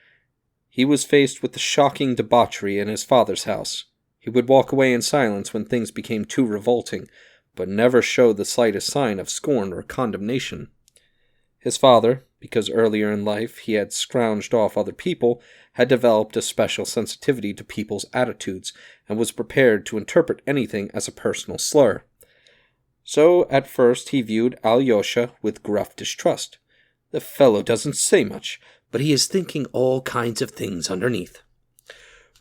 he was faced with the shocking debauchery in his father's house, he would walk away in silence when things became too revolting, but never show the slightest sign of scorn or condemnation. His father, because earlier in life he had scrounged off other people, had developed a special sensitivity to people's attitudes, and was prepared to interpret anything as a personal slur. So at first he viewed Alyosha with gruff distrust. The fellow doesn't say much, but he is thinking all kinds of things underneath.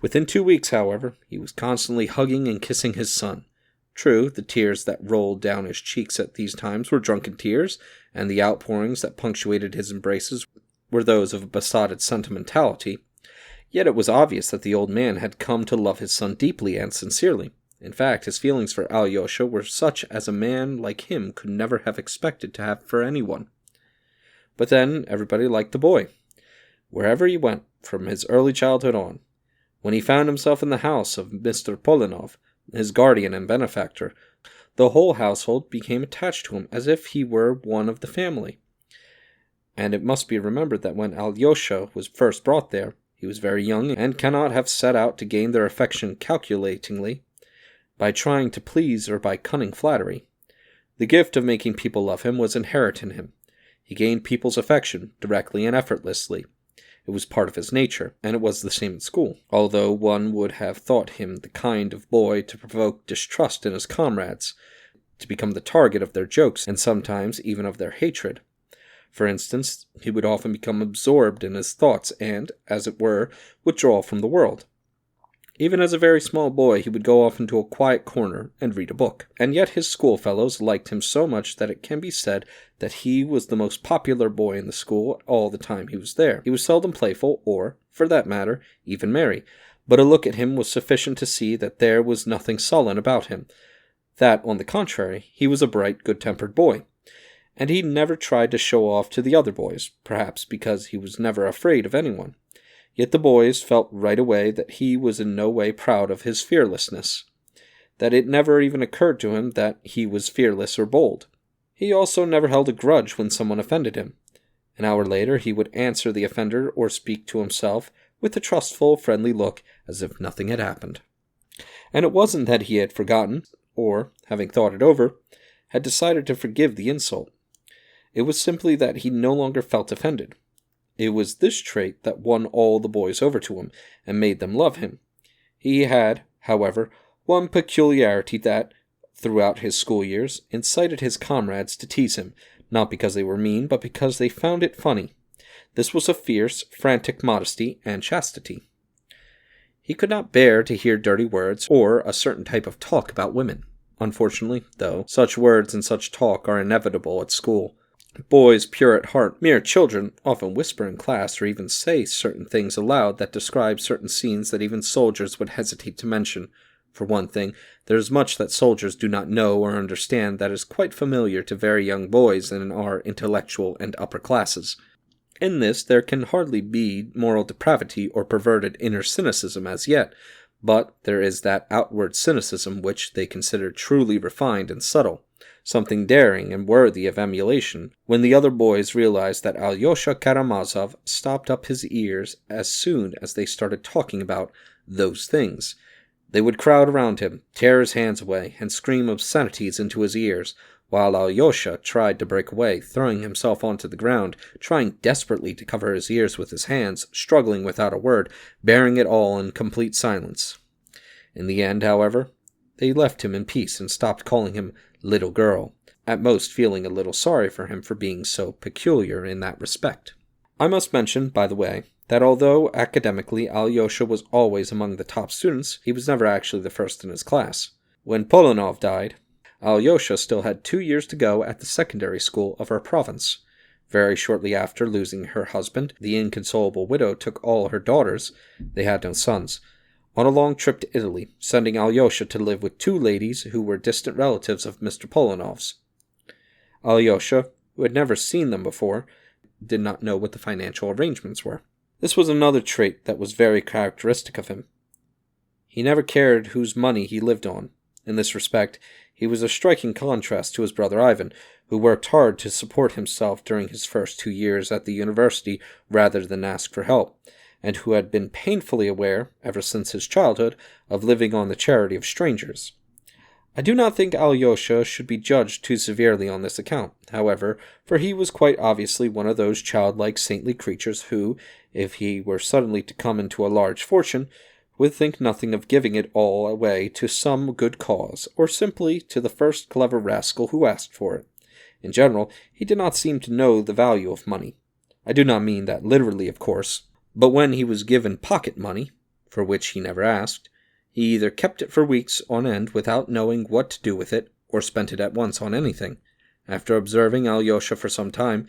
Within 2 weeks, however, he was constantly hugging and kissing his son. True, the tears that rolled down his cheeks at these times were drunken tears, and the outpourings that punctuated his embraces were those of a besotted sentimentality. Yet it was obvious that the old man had come to love his son deeply and sincerely. In fact, his feelings for Alyosha were such as a man like him could never have expected to have for anyone. But then everybody liked the boy, wherever he went, from his early childhood on. When he found himself in the house of Mr. Polenov, his guardian and benefactor, the whole household became attached to him as if he were one of the family. And it must be remembered that when Alyosha was first brought there, he was very young and cannot have set out to gain their affection calculatingly, by trying to please or by cunning flattery. The gift of making people love him was inherent in him. He gained people's affection directly and effortlessly. It was part of his nature, and it was the same at school, although one would have thought him the kind of boy to provoke distrust in his comrades, to become the target of their jokes, and sometimes even of their hatred. For instance, he would often become absorbed in his thoughts and, as it were, withdraw from the world. Even as a very small boy, he would go off into a quiet corner and read a book. And yet his schoolfellows liked him so much that it can be said that he was the most popular boy in the school all the time he was there. He was seldom playful, or, for that matter, even merry, but a look at him was sufficient to see that there was nothing sullen about him, that, on the contrary, he was a bright, good-tempered boy. And he never tried to show off to the other boys, perhaps because he was never afraid of anyone. Yet the boys felt right away that he was in no way proud of his fearlessness, that it never even occurred to him that he was fearless or bold. He also never held a grudge when someone offended him. An hour later he would answer the offender or speak to himself with a trustful, friendly look as if nothing had happened. And it wasn't that he had forgotten, or, having thought it over, had decided to forgive the insult. It was simply that he no longer felt offended. It was this trait that won all the boys over to him, and made them love him. He had, however, one peculiarity that, throughout his school years, incited his comrades to tease him, not because they were mean, but because they found it funny. This was a fierce, frantic modesty and chastity. He could not bear to hear dirty words or a certain type of talk about women. Unfortunately, though, such words and such talk are inevitable at school. Boys, pure at heart, mere children, often whisper in class or even say certain things aloud that describe certain scenes that even soldiers would hesitate to mention. For one thing, there is much that soldiers do not know or understand that is quite familiar to very young boys in our intellectual and upper classes. In this there can hardly be moral depravity or perverted inner cynicism as yet, but there is that outward cynicism which they consider truly refined and subtle, something daring and worthy of emulation. When the other boys realized that Alyosha Karamazov stopped up his ears as soon as they started talking about those things, they would crowd around him, tear his hands away, and scream obscenities into his ears, while Alyosha tried to break away, throwing himself onto the ground, trying desperately to cover his ears with his hands, struggling without a word, bearing it all in complete silence. In the end, however, they left him in peace and stopped calling him little girl, at most feeling a little sorry for him for being so peculiar in that respect. I must mention, by the way, that although academically Alyosha was always among the top students, he was never actually the first in his class. When Polonov died, Alyosha still had 2 years to go at the secondary school of her province. Very shortly after losing her husband, the inconsolable widow took all her daughters, they had no sons, on a long trip to Italy, sending Alyosha to live with 2 ladies who were distant relatives of Mr. Polonov's. Alyosha, who had never seen them before, did not know what the financial arrangements were. This was another trait that was very characteristic of him. He never cared whose money he lived on. In this respect, he was a striking contrast to his brother Ivan, who worked hard to support himself during his first 2 years at the university rather than ask for help, and who had been painfully aware, ever since his childhood, of living on the charity of strangers. I do not think Alyosha should be judged too severely on this account, however, for he was quite obviously one of those childlike saintly creatures who, if he were suddenly to come into a large fortune, would think nothing of giving it all away to some good cause, or simply to the first clever rascal who asked for it. In general, he did not seem to know the value of money. I do not mean that literally, of course, but when he was given pocket money, for which he never asked, he either kept it for weeks on end without knowing what to do with it, or spent it at once on anything. After observing Alyosha for some time,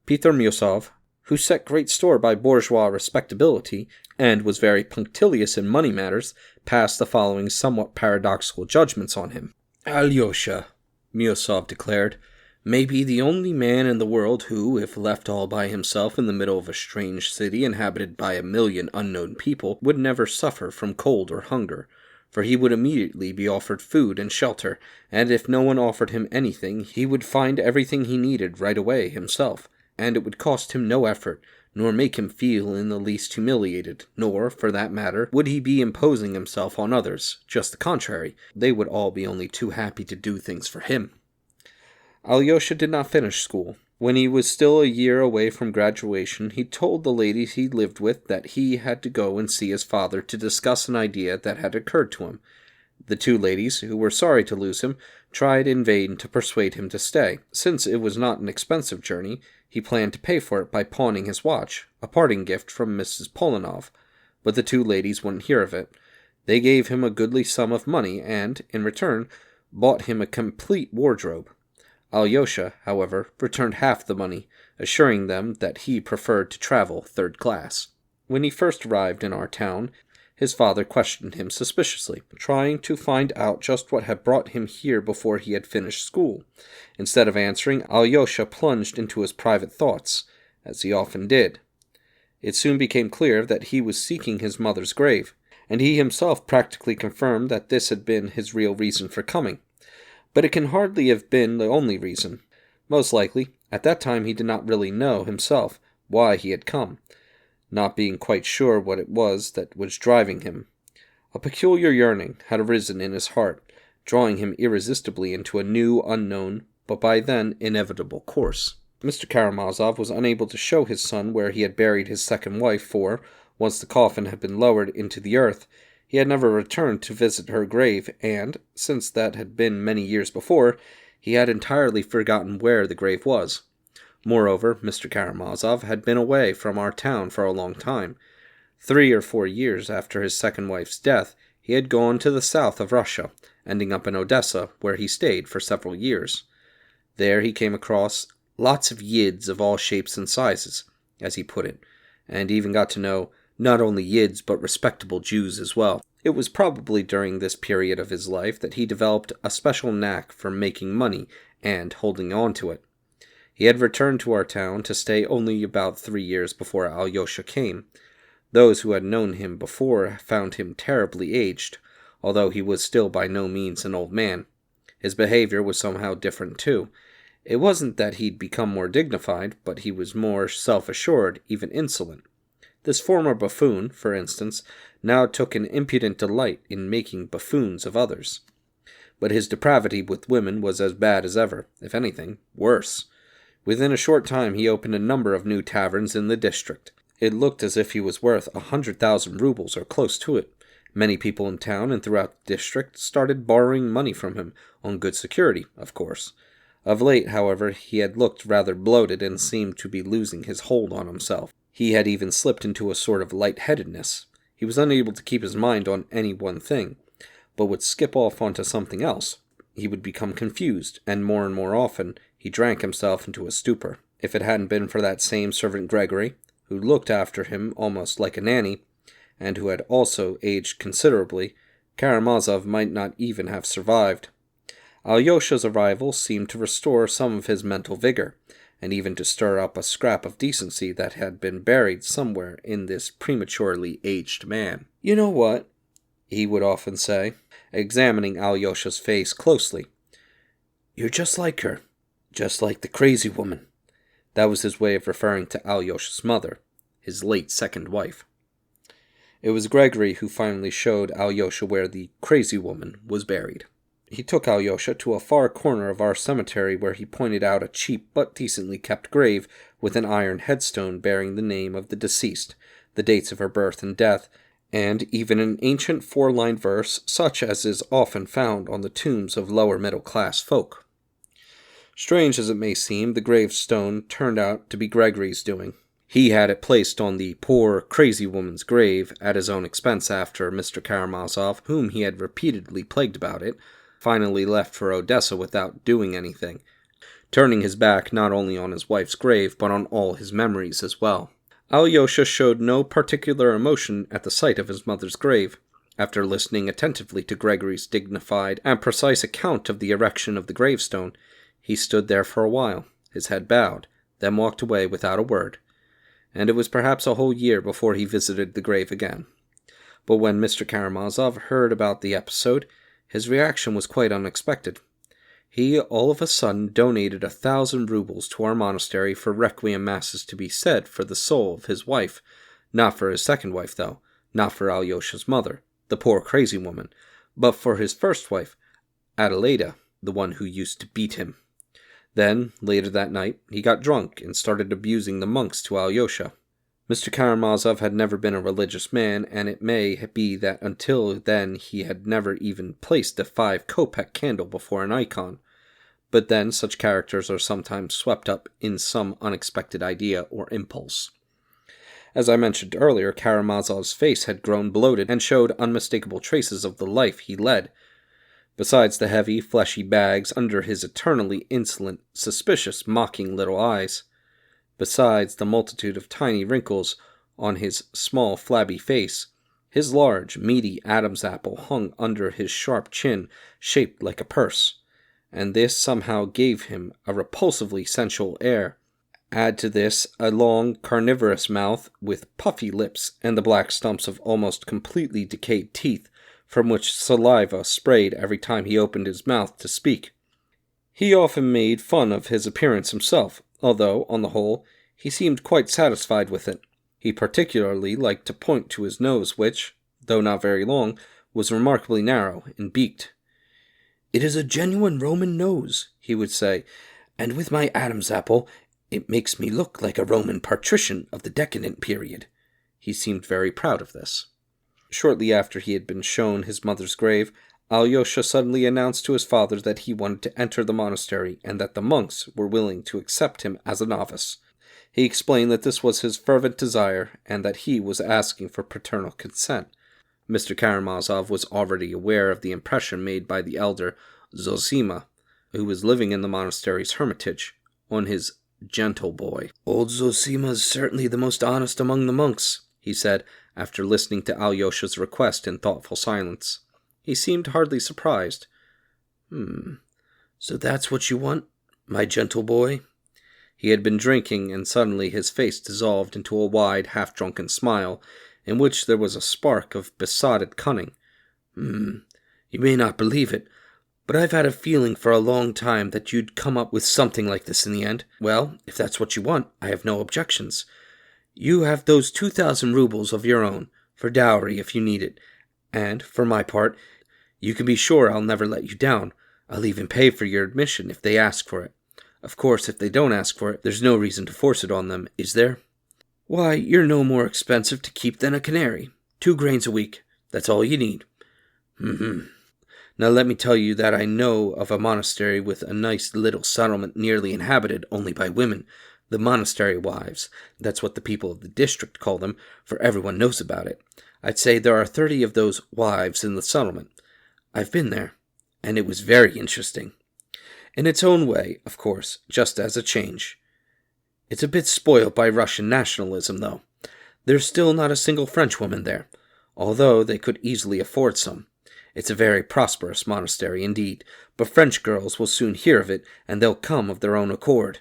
Peter Myusov, who set great store by bourgeois respectability, and was very punctilious in money matters, passed the following somewhat paradoxical judgments on him. "Alyosha," Myusov declared, "may be the only man in the world who, if left all by himself in the middle of a strange city inhabited by 1,000,000 unknown people, would never suffer from cold or hunger, for he would immediately be offered food and shelter, and if no one offered him anything, he would find everything he needed right away himself, and it would cost him no effort, nor make him feel in the least humiliated, nor, for that matter, would he be imposing himself on others. Just the contrary, they would all be only too happy to do things for him." Alyosha did not finish school. When he was still a year away from graduation, he told the ladies he lived with that he had to go and see his father to discuss an idea that had occurred to him. The 2 ladies, who were sorry to lose him, tried in vain to persuade him to stay. Since it was not an expensive journey, he planned to pay for it by pawning his watch, a parting gift from Mrs. Polonov, but the 2 ladies wouldn't hear of it. They gave him a goodly sum of money, and, in return, bought him a complete wardrobe. Alyosha, however, returned half the money, assuring them that he preferred to travel 3rd class. When he first arrived in our town, his father questioned him suspiciously, trying to find out just what had brought him here before he had finished school. Instead of answering, Alyosha plunged into his private thoughts, as he often did. It soon became clear that he was seeking his mother's grave, and he himself practically confirmed that this had been his real reason for coming. But it can hardly have been the only reason. Most likely, at that time he did not really know, himself, why he had come, not being quite sure what it was that was driving him. A peculiar yearning had arisen in his heart, drawing him irresistibly into a new, unknown, but by then inevitable course. Mr. Karamazov was unable to show his son where he had buried his second wife, for, once the coffin had been lowered into the earth, he had never returned to visit her grave, and, since that had been many years before, he had entirely forgotten where the grave was. Moreover, Mr. Karamazov had been away from our town for a long time. 3 or 4 years after his second wife's death, he had gone to the south of Russia, ending up in Odessa, where he stayed for several years. There he came across lots of yids of all shapes and sizes, as he put it, and even got to know not only yids but respectable Jews as well. It was probably during this period of his life that he developed a special knack for making money and holding on to it. He had returned to our town to stay only about 3 years before Alyosha came. Those who had known him before found him terribly aged, although he was still by no means an old man. His behavior was somehow different too. It wasn't that he'd become more dignified, but he was more self-assured, even insolent. This former buffoon, for instance, now took an impudent delight in making buffoons of others. But his depravity with women was as bad as ever, if anything, worse. Within a short time he opened a number of new taverns in the district. It looked as if he was worth 100,000 rubles or close to it. Many people in town and throughout the district started borrowing money from him, on good security, of course. Of late, however, he had looked rather bloated and seemed to be losing his hold on himself. He had even slipped into a sort of light-headedness. He was unable to keep his mind on any one thing, but would skip off onto something else. He would become confused, and more often, he drank himself into a stupor. If it hadn't been for that same servant Gregory, who looked after him almost like a nanny, and who had also aged considerably, Karamazov might not even have survived. Alyosha's arrival seemed to restore some of his mental vigor, and even to stir up a scrap of decency that had been buried somewhere in this prematurely aged man. "You know what?" he would often say, examining Alyosha's face closely. "You're just like her. Just like the crazy woman." That was his way of referring to Alyosha's mother, his late second wife. It was Gregory who finally showed Alyosha where the crazy woman was buried. He took Alyosha to a far corner of our cemetery where he pointed out a cheap but decently kept grave with an iron headstone bearing the name of the deceased, the dates of her birth and death, and even an ancient 4-line verse such as is often found on the tombs of lower middle-class folk. Strange as it may seem, the gravestone turned out to be Gregory's doing. He had it placed on the poor, crazy woman's grave at his own expense after Mr. Karamazov, whom he had repeatedly plagued about it, finally left for Odessa without doing anything, turning his back not only on his wife's grave but on all his memories as well. Alyosha showed no particular emotion at the sight of his mother's grave. After listening attentively to Gregory's dignified and precise account of the erection of the gravestone, he stood there for a while, his head bowed, then walked away without a word, and it was perhaps a whole year before he visited the grave again. But when Mr. Karamazov heard about the episode, his reaction was quite unexpected. He all of a sudden donated 1,000 rubles to our monastery for requiem masses to be said for the soul of his wife, not for his second wife though, not for Alyosha's mother, the poor crazy woman, but for his first wife, Adelaida, the one who used to beat him. Then, later that night, he got drunk and started abusing the monks to Alyosha. Mr. Karamazov had never been a religious man, and it may be that until then he had never even placed a 5-kopeck candle before an icon. But then such characters are sometimes swept up in some unexpected idea or impulse. As I mentioned earlier, Karamazov's face had grown bloated and showed unmistakable traces of the life he led. Besides the heavy, fleshy bags under his eternally insolent, suspicious, mocking little eyes, besides the multitude of tiny wrinkles on his small, flabby face, his large, meaty Adam's apple hung under his sharp chin, shaped like a purse, and this somehow gave him a repulsively sensual air. Add to this a long, carnivorous mouth with puffy lips and the black stumps of almost completely decayed teeth, from which saliva sprayed every time he opened his mouth to speak. He often made fun of his appearance himself, although, on the whole, he seemed quite satisfied with it. He particularly liked to point to his nose, which, though not very long, was remarkably narrow and beaked. "It is a genuine Roman nose," he would say, "and with my Adam's apple, It makes me look like a Roman patrician of the decadent period." He seemed very proud of this. Shortly after he had been shown his mother's grave, Alyosha suddenly announced to his father that he wanted to enter the monastery and that the monks were willing to accept him as a novice. He explained that this was his fervent desire and that he was asking for paternal consent. Mr. Karamazov was already aware of the impression made by the elder Zosima, who was living in the monastery's hermitage, on his gentle boy. "Old Zosima is certainly the most honest among the monks," he said, after listening to Alyosha's request in thoughtful silence. He seemed hardly surprised. So that's what you want, my gentle boy?" He had been drinking, and suddenly his face dissolved into a wide, half-drunken smile, in which there was a spark of besotted cunning. You may not believe it, but I've had a feeling for a long time that you'd come up with something like this in the end. Well, if that's what you want, I have no objections. You have those 2,000 rubles of your own, for dowry if you need it, and, for my part, you can be sure I'll never let you down. I'll even pay for your admission if they ask for it. Of course, if they don't ask for it, there's no reason to force it on them, is there? Why, you're no more expensive to keep than a canary. 2 grains a week, that's all you need. Now let me tell you that I know of a monastery with a nice little settlement nearly inhabited only by women, the monastery wives. That's what the people of the district call them, for everyone knows about it. I'd say there are 30 of those wives in the settlement. I've been there, and it was very interesting. In its own way, of course, just as a change. It's a bit spoiled by Russian nationalism, though. There's still not a single Frenchwoman there, although they could easily afford some. It's a very prosperous monastery indeed, but French girls will soon hear of it, and they'll come of their own accord.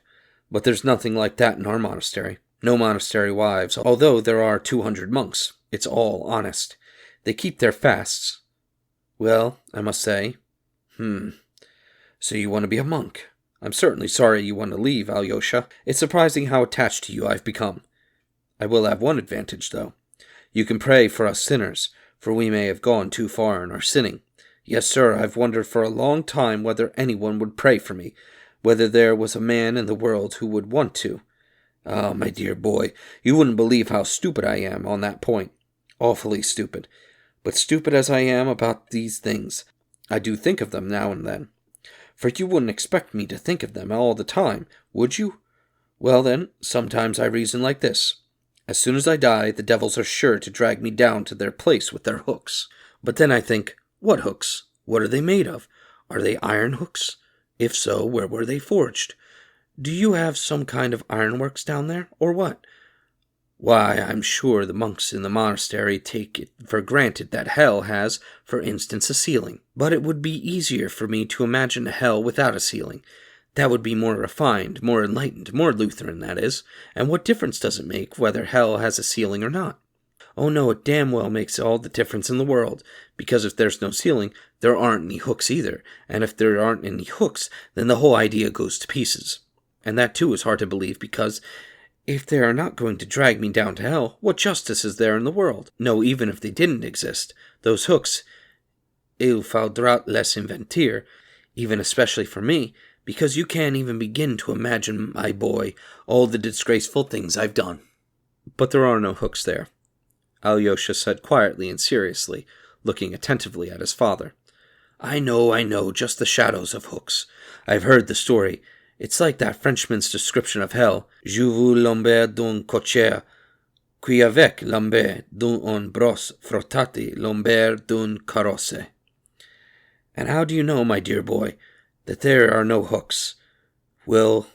But there's nothing like that in our monastery. No monastery wives, although there are 200 monks. It's all honest. They keep their fasts. Well, I must say. So you want to be a monk? I'm certainly sorry you want to leave, Alyosha. It's surprising how attached to you I've become. I will have one advantage, though. You can pray for us sinners, for we may have gone too far in our sinning. Yes, sir, I've wondered for a long time whether anyone would pray for me, whether there was a man in the world who would want to. Ah, my dear boy, you wouldn't believe how stupid I am on that point. Awfully stupid. But stupid as I am about these things, I do think of them now and then. For you wouldn't expect me to think of them all the time, would you? Well then, sometimes I reason like this. As soon as I die, the devils are sure to drag me down to their place with their hooks. But then I think, what hooks? What are they made of? Are they iron hooks? If so, where were they forged? Do you have some kind of ironworks down there, or what? Why, I'm sure the monks in the monastery take it for granted that hell has, for instance, a ceiling. But it would be easier for me to imagine a hell without a ceiling. That would be more refined, more enlightened, more Lutheran, that is. And what difference does it make whether hell has a ceiling or not? Oh no, it damn well makes all the difference in the world, because if there's no ceiling, there aren't any hooks either, and if there aren't any hooks, then the whole idea goes to pieces. And that too is hard to believe, because if they are not going to drag me down to hell, what justice is there in the world? No, even if they didn't exist, those hooks, il faudra les inventer, even especially for me, because you can't even begin to imagine, my boy, all the disgraceful things I've done. But there are no hooks there, Alyosha said quietly and seriously, looking attentively at his father. I know, just the shadows of hooks. I've heard the story. It's like that Frenchman's description of hell. Je veux l'ombre d'un cocher, qui avec l'ombre d'un brosse frottate l'ombre d'un carrosse. And how do you know, my dear boy, that there are no hooks? Well,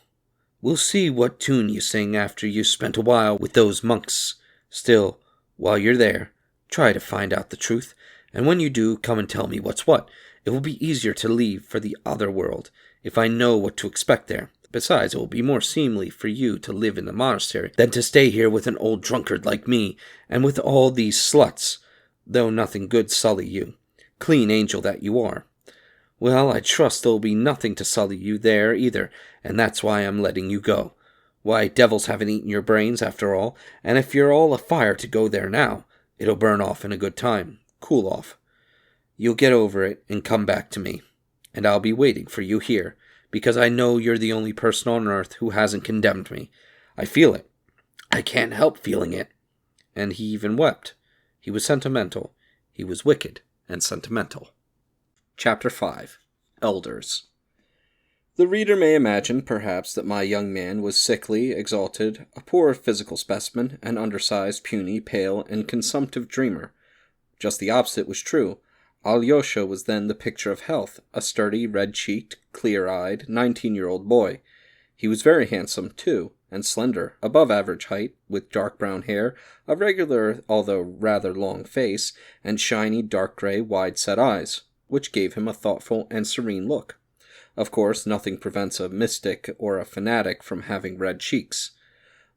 we'll see what tune you sing after you've spent a while with those monks. Still, while you're there, try to find out the truth, and when you do, come and tell me what's what. It will be easier to leave for the other world, if I know what to expect there. Besides, it will be more seemly for you to live in the monastery than to stay here with an old drunkard like me, and with all these sluts, though nothing good sully you. Clean angel that you are. Well, I trust there'll be nothing to sully you there either, and that's why I'm letting you go. Why, devils haven't eaten your brains, after all, and if you're all afire to go there now, it'll burn off in a good time. Cool off. You'll get over it and come back to me, and I'll be waiting for you here, because I know you're the only person on earth who hasn't condemned me. I feel it. I can't help feeling it. And he even wept. He was sentimental. He was wicked and sentimental. Chapter 5. Elders. The reader may imagine, perhaps, that my young man was sickly, exalted, a poor physical specimen, an undersized, puny, pale, and consumptive dreamer. Just the opposite was true. Alyosha was then the picture of health, a sturdy, red-cheeked, clear-eyed, 19-year-old boy. He was very handsome, too, and slender, above average height, with dark brown hair, a regular, although rather long face, and shiny, dark gray, wide-set eyes, which gave him a thoughtful and serene look. Of course, nothing prevents a mystic or a fanatic from having red cheeks.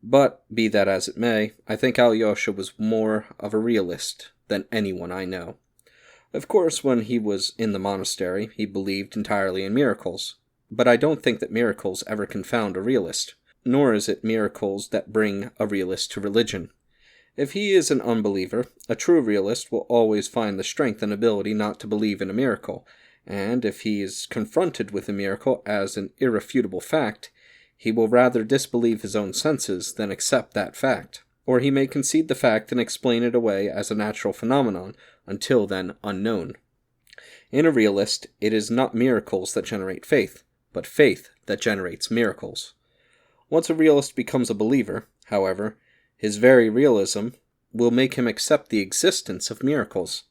But, be that as it may, I think Alyosha was more of a realist than anyone I know. Of course, when he was in the monastery, he believed entirely in miracles. But I don't think that miracles ever confound a realist, nor is it miracles that bring a realist to religion. If he is an unbeliever, a true realist will always find the strength and ability not to believe in a miracle, and if he is confronted with a miracle as an irrefutable fact, he will rather disbelieve his own senses than accept that fact. Or he may concede the fact and explain it away as a natural phenomenon, until then unknown. In a realist, it is not miracles that generate faith, but faith that generates miracles. Once a realist becomes a believer, however, his very realism will make him accept the existence of miracles.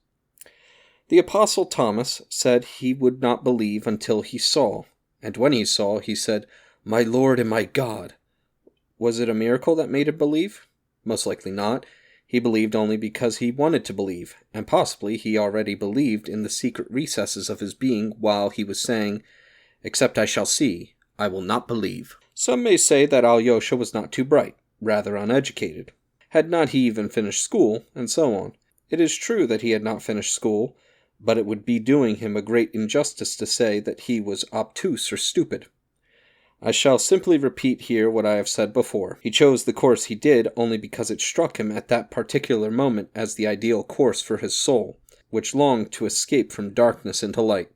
The Apostle Thomas said he would not believe until he saw, and when he saw, he said, "My Lord and my God." Was it a miracle that made him believe? Most likely not. He believed only because he wanted to believe, and possibly he already believed in the secret recesses of his being while he was saying, "Except I shall see, I will not believe." Some may say that Alyosha was not too bright, rather uneducated. Had not he even finished school, and so on. It is true that he had not finished school, but it would be doing him a great injustice to say that he was obtuse or stupid. I shall simply repeat here what I have said before. He chose the course he did only because it struck him at that particular moment as the ideal course for his soul, which longed to escape from darkness into light.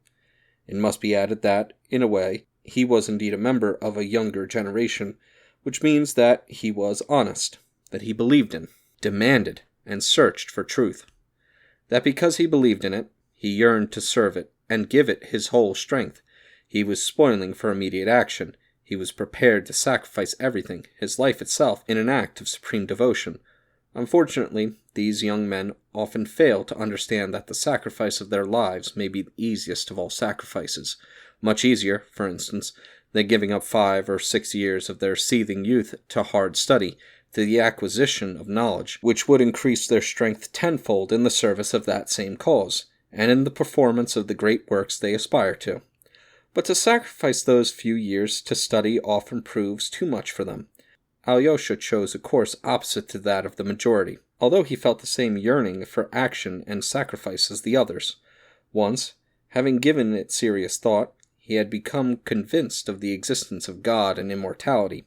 It must be added that, in a way, he was indeed a member of a younger generation, which means that he was honest, that he believed in, demanded, and searched for truth. That because he believed in it, he yearned to serve it and give it his whole strength. He was spoiling for immediate action. He was prepared to sacrifice everything, his life itself, in an act of supreme devotion. Unfortunately, these young men often fail to understand that the sacrifice of their lives may be the easiest of all sacrifices, much easier, for instance, than giving up 5 or 6 years of their seething youth to hard study, to the acquisition of knowledge, which would increase their strength tenfold in the service of that same cause, and in the performance of the great works they aspire to. But to sacrifice those few years to study often proves too much for them. Alyosha chose a course opposite to that of the majority, although he felt the same yearning for action and sacrifice as the others. Once, having given it serious thought, he had become convinced of the existence of God and immortality.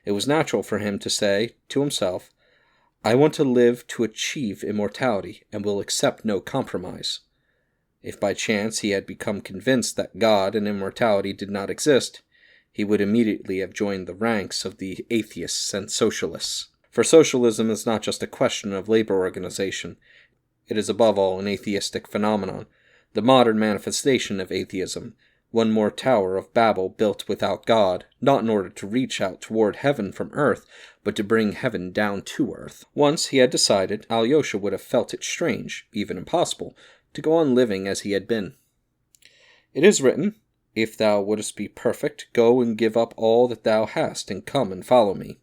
It was natural for him to say to himself, "I want to live to achieve immortality, and will accept no compromise." If by chance he had become convinced that God and immortality did not exist, he would immediately have joined the ranks of the atheists and socialists. For socialism is not just a question of labor organization. It is above all an atheistic phenomenon, the modern manifestation of atheism, one more Tower of Babel built without God, not in order to reach out toward heaven from earth, but to bring heaven down to earth. Once he had decided, Alyosha would have felt it strange, even impossible, to go on living as he had been. It is written, "If thou wouldest be perfect, go and give up all that thou hast, and come and follow me."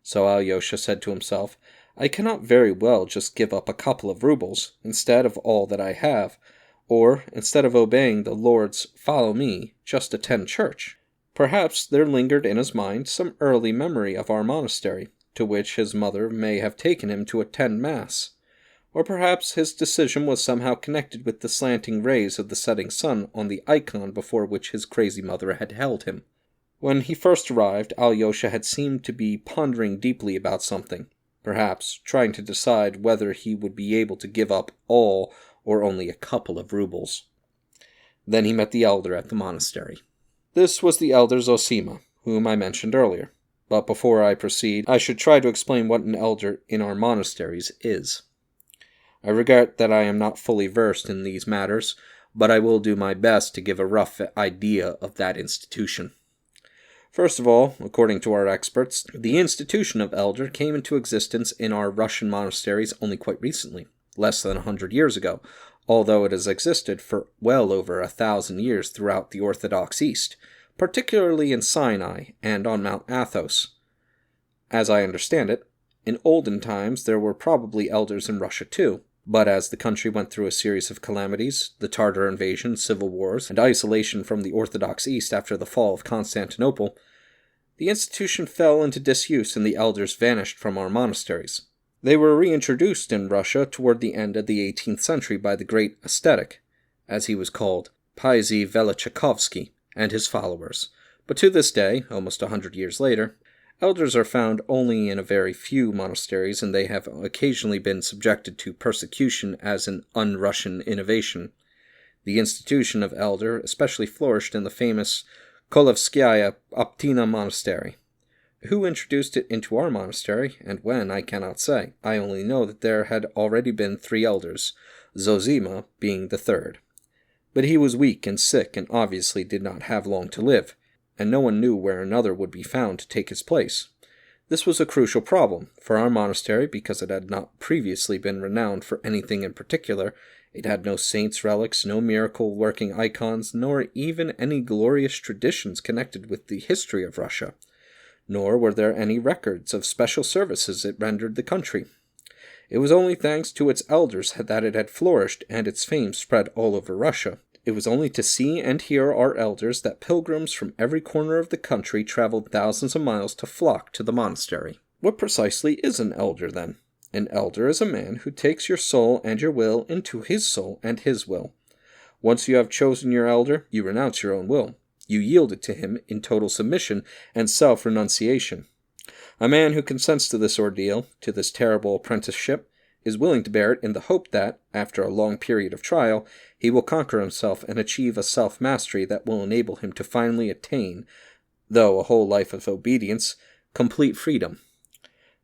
So Alyosha said to himself, "I cannot very well just give up a couple of rubles, instead of all that I have, or, instead of obeying the Lord's 'follow me,' just attend church." Perhaps there lingered in his mind some early memory of our monastery, to which his mother may have taken him to attend Mass. Or perhaps his decision was somehow connected with the slanting rays of the setting sun on the icon before which his crazy mother had held him. When he first arrived, Alyosha had seemed to be pondering deeply about something, perhaps trying to decide whether he would be able to give up all or only a couple of rubles. Then he met the elder at the monastery. This was the elder Zosima, whom I mentioned earlier. But before I proceed, I should try to explain what an elder in our monasteries is. I regret that I am not fully versed in these matters, but I will do my best to give a rough idea of that institution. First of all, according to our experts, the institution of elder came into existence in our Russian monasteries only quite recently, less than 100 years ago, although it has existed for well over 1,000 years throughout the Orthodox East, particularly in Sinai and on Mount Athos. As I understand it, in olden times there were probably elders in Russia too, but as the country went through a series of calamities, the Tartar invasion, civil wars, and isolation from the Orthodox East after the fall of Constantinople, the institution fell into disuse and the elders vanished from our monasteries. They were reintroduced in Russia toward the end of the 18th century by the great ascetic, as he was called, Paisy Velichakovsky, and his followers, but to this day, almost 100 years later, elders are found only in a very few monasteries, and they have occasionally been subjected to persecution as an un-Russian innovation. The institution of elder especially flourished in the famous Kolovskaya Optina monastery. Who introduced it into our monastery, and when, I cannot say. I only know that there had already been 3 elders, Zosima being the 3rd. But he was weak and sick, and obviously did not have long to live, and no one knew where another would be found to take his place. This was a crucial problem for our monastery because it had not previously been renowned for anything in particular. It had no saints' relics, no miracle-working icons, nor even any glorious traditions connected with the history of Russia. Nor were there any records of special services it rendered the country. It was only thanks to its elders that it had flourished and its fame spread all over Russia. It was only to see and hear our elders that pilgrims from every corner of the country traveled thousands of miles to flock to the monastery. What precisely is an elder, then? An elder is a man who takes your soul and your will into his soul and his will. Once you have chosen your elder, you renounce your own will. You yield it to him in total submission and self-renunciation. A man who consents to this ordeal, to this terrible apprenticeship, is willing to bear it in the hope that, after a long period of trial, he will conquer himself and achieve a self-mastery that will enable him to finally attain, though a whole life of obedience, complete freedom.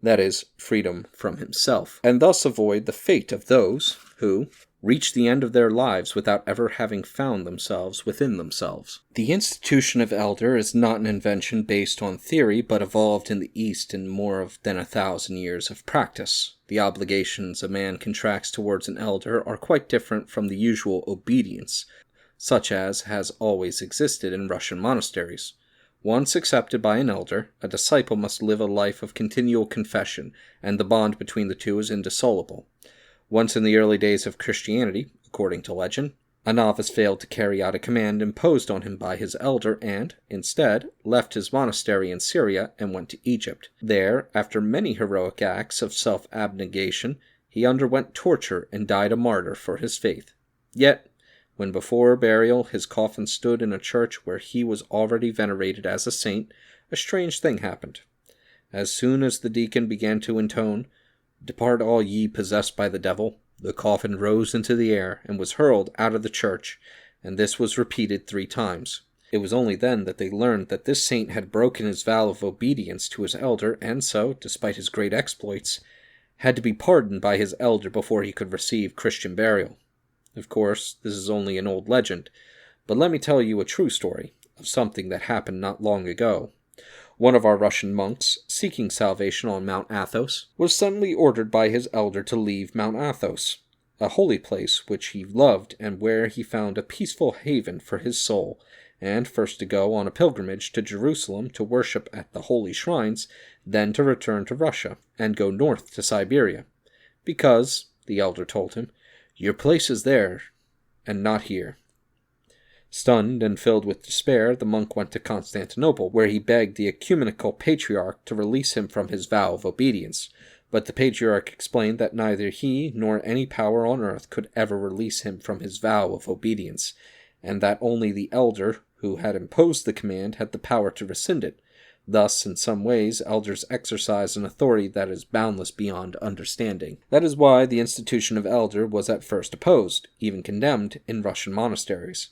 That is, freedom from himself, and thus avoid the fate of those who reach the end of their lives without ever having found themselves within themselves. The institution of elder is not an invention based on theory, but evolved in the East in more than 1,000 years of practice. The obligations a man contracts towards an elder are quite different from the usual obedience, such as has always existed in Russian monasteries. Once accepted by an elder, a disciple must live a life of continual confession, and the bond between the two is indissoluble. Once in the early days of Christianity, according to legend, a novice failed to carry out a command imposed on him by his elder and, instead, left his monastery in Syria and went to Egypt. There, after many heroic acts of self-abnegation, he underwent torture and died a martyr for his faith. Yet, when before burial his coffin stood in a church where he was already venerated as a saint, a strange thing happened. As soon as the deacon began to intone, "Depart all ye possessed by the devil," the coffin rose into the air and was hurled out of the church, and this was repeated 3 times. It was only then that they learned that this saint had broken his vow of obedience to his elder, and so, despite his great exploits, had to be pardoned by his elder before he could receive Christian burial. Of course, this is only an old legend, but let me tell you a true story of something that happened not long ago. One of our Russian monks, seeking salvation on Mount Athos, was suddenly ordered by his elder to leave Mount Athos, a holy place which he loved and where he found a peaceful haven for his soul, and first to go on a pilgrimage to Jerusalem to worship at the holy shrines, then to return to Russia, and go north to Siberia. Because, the elder told him, "Your place is there, and not here." Stunned and filled with despair, the monk went to Constantinople, where he begged the ecumenical patriarch to release him from his vow of obedience. But the patriarch explained that neither he nor any power on earth could ever release him from his vow of obedience, and that only the elder who had imposed the command had the power to rescind it. Thus, in some ways, elders exercise an authority that is boundless beyond understanding. That is why the institution of elder was at first opposed, even condemned, in Russian monasteries.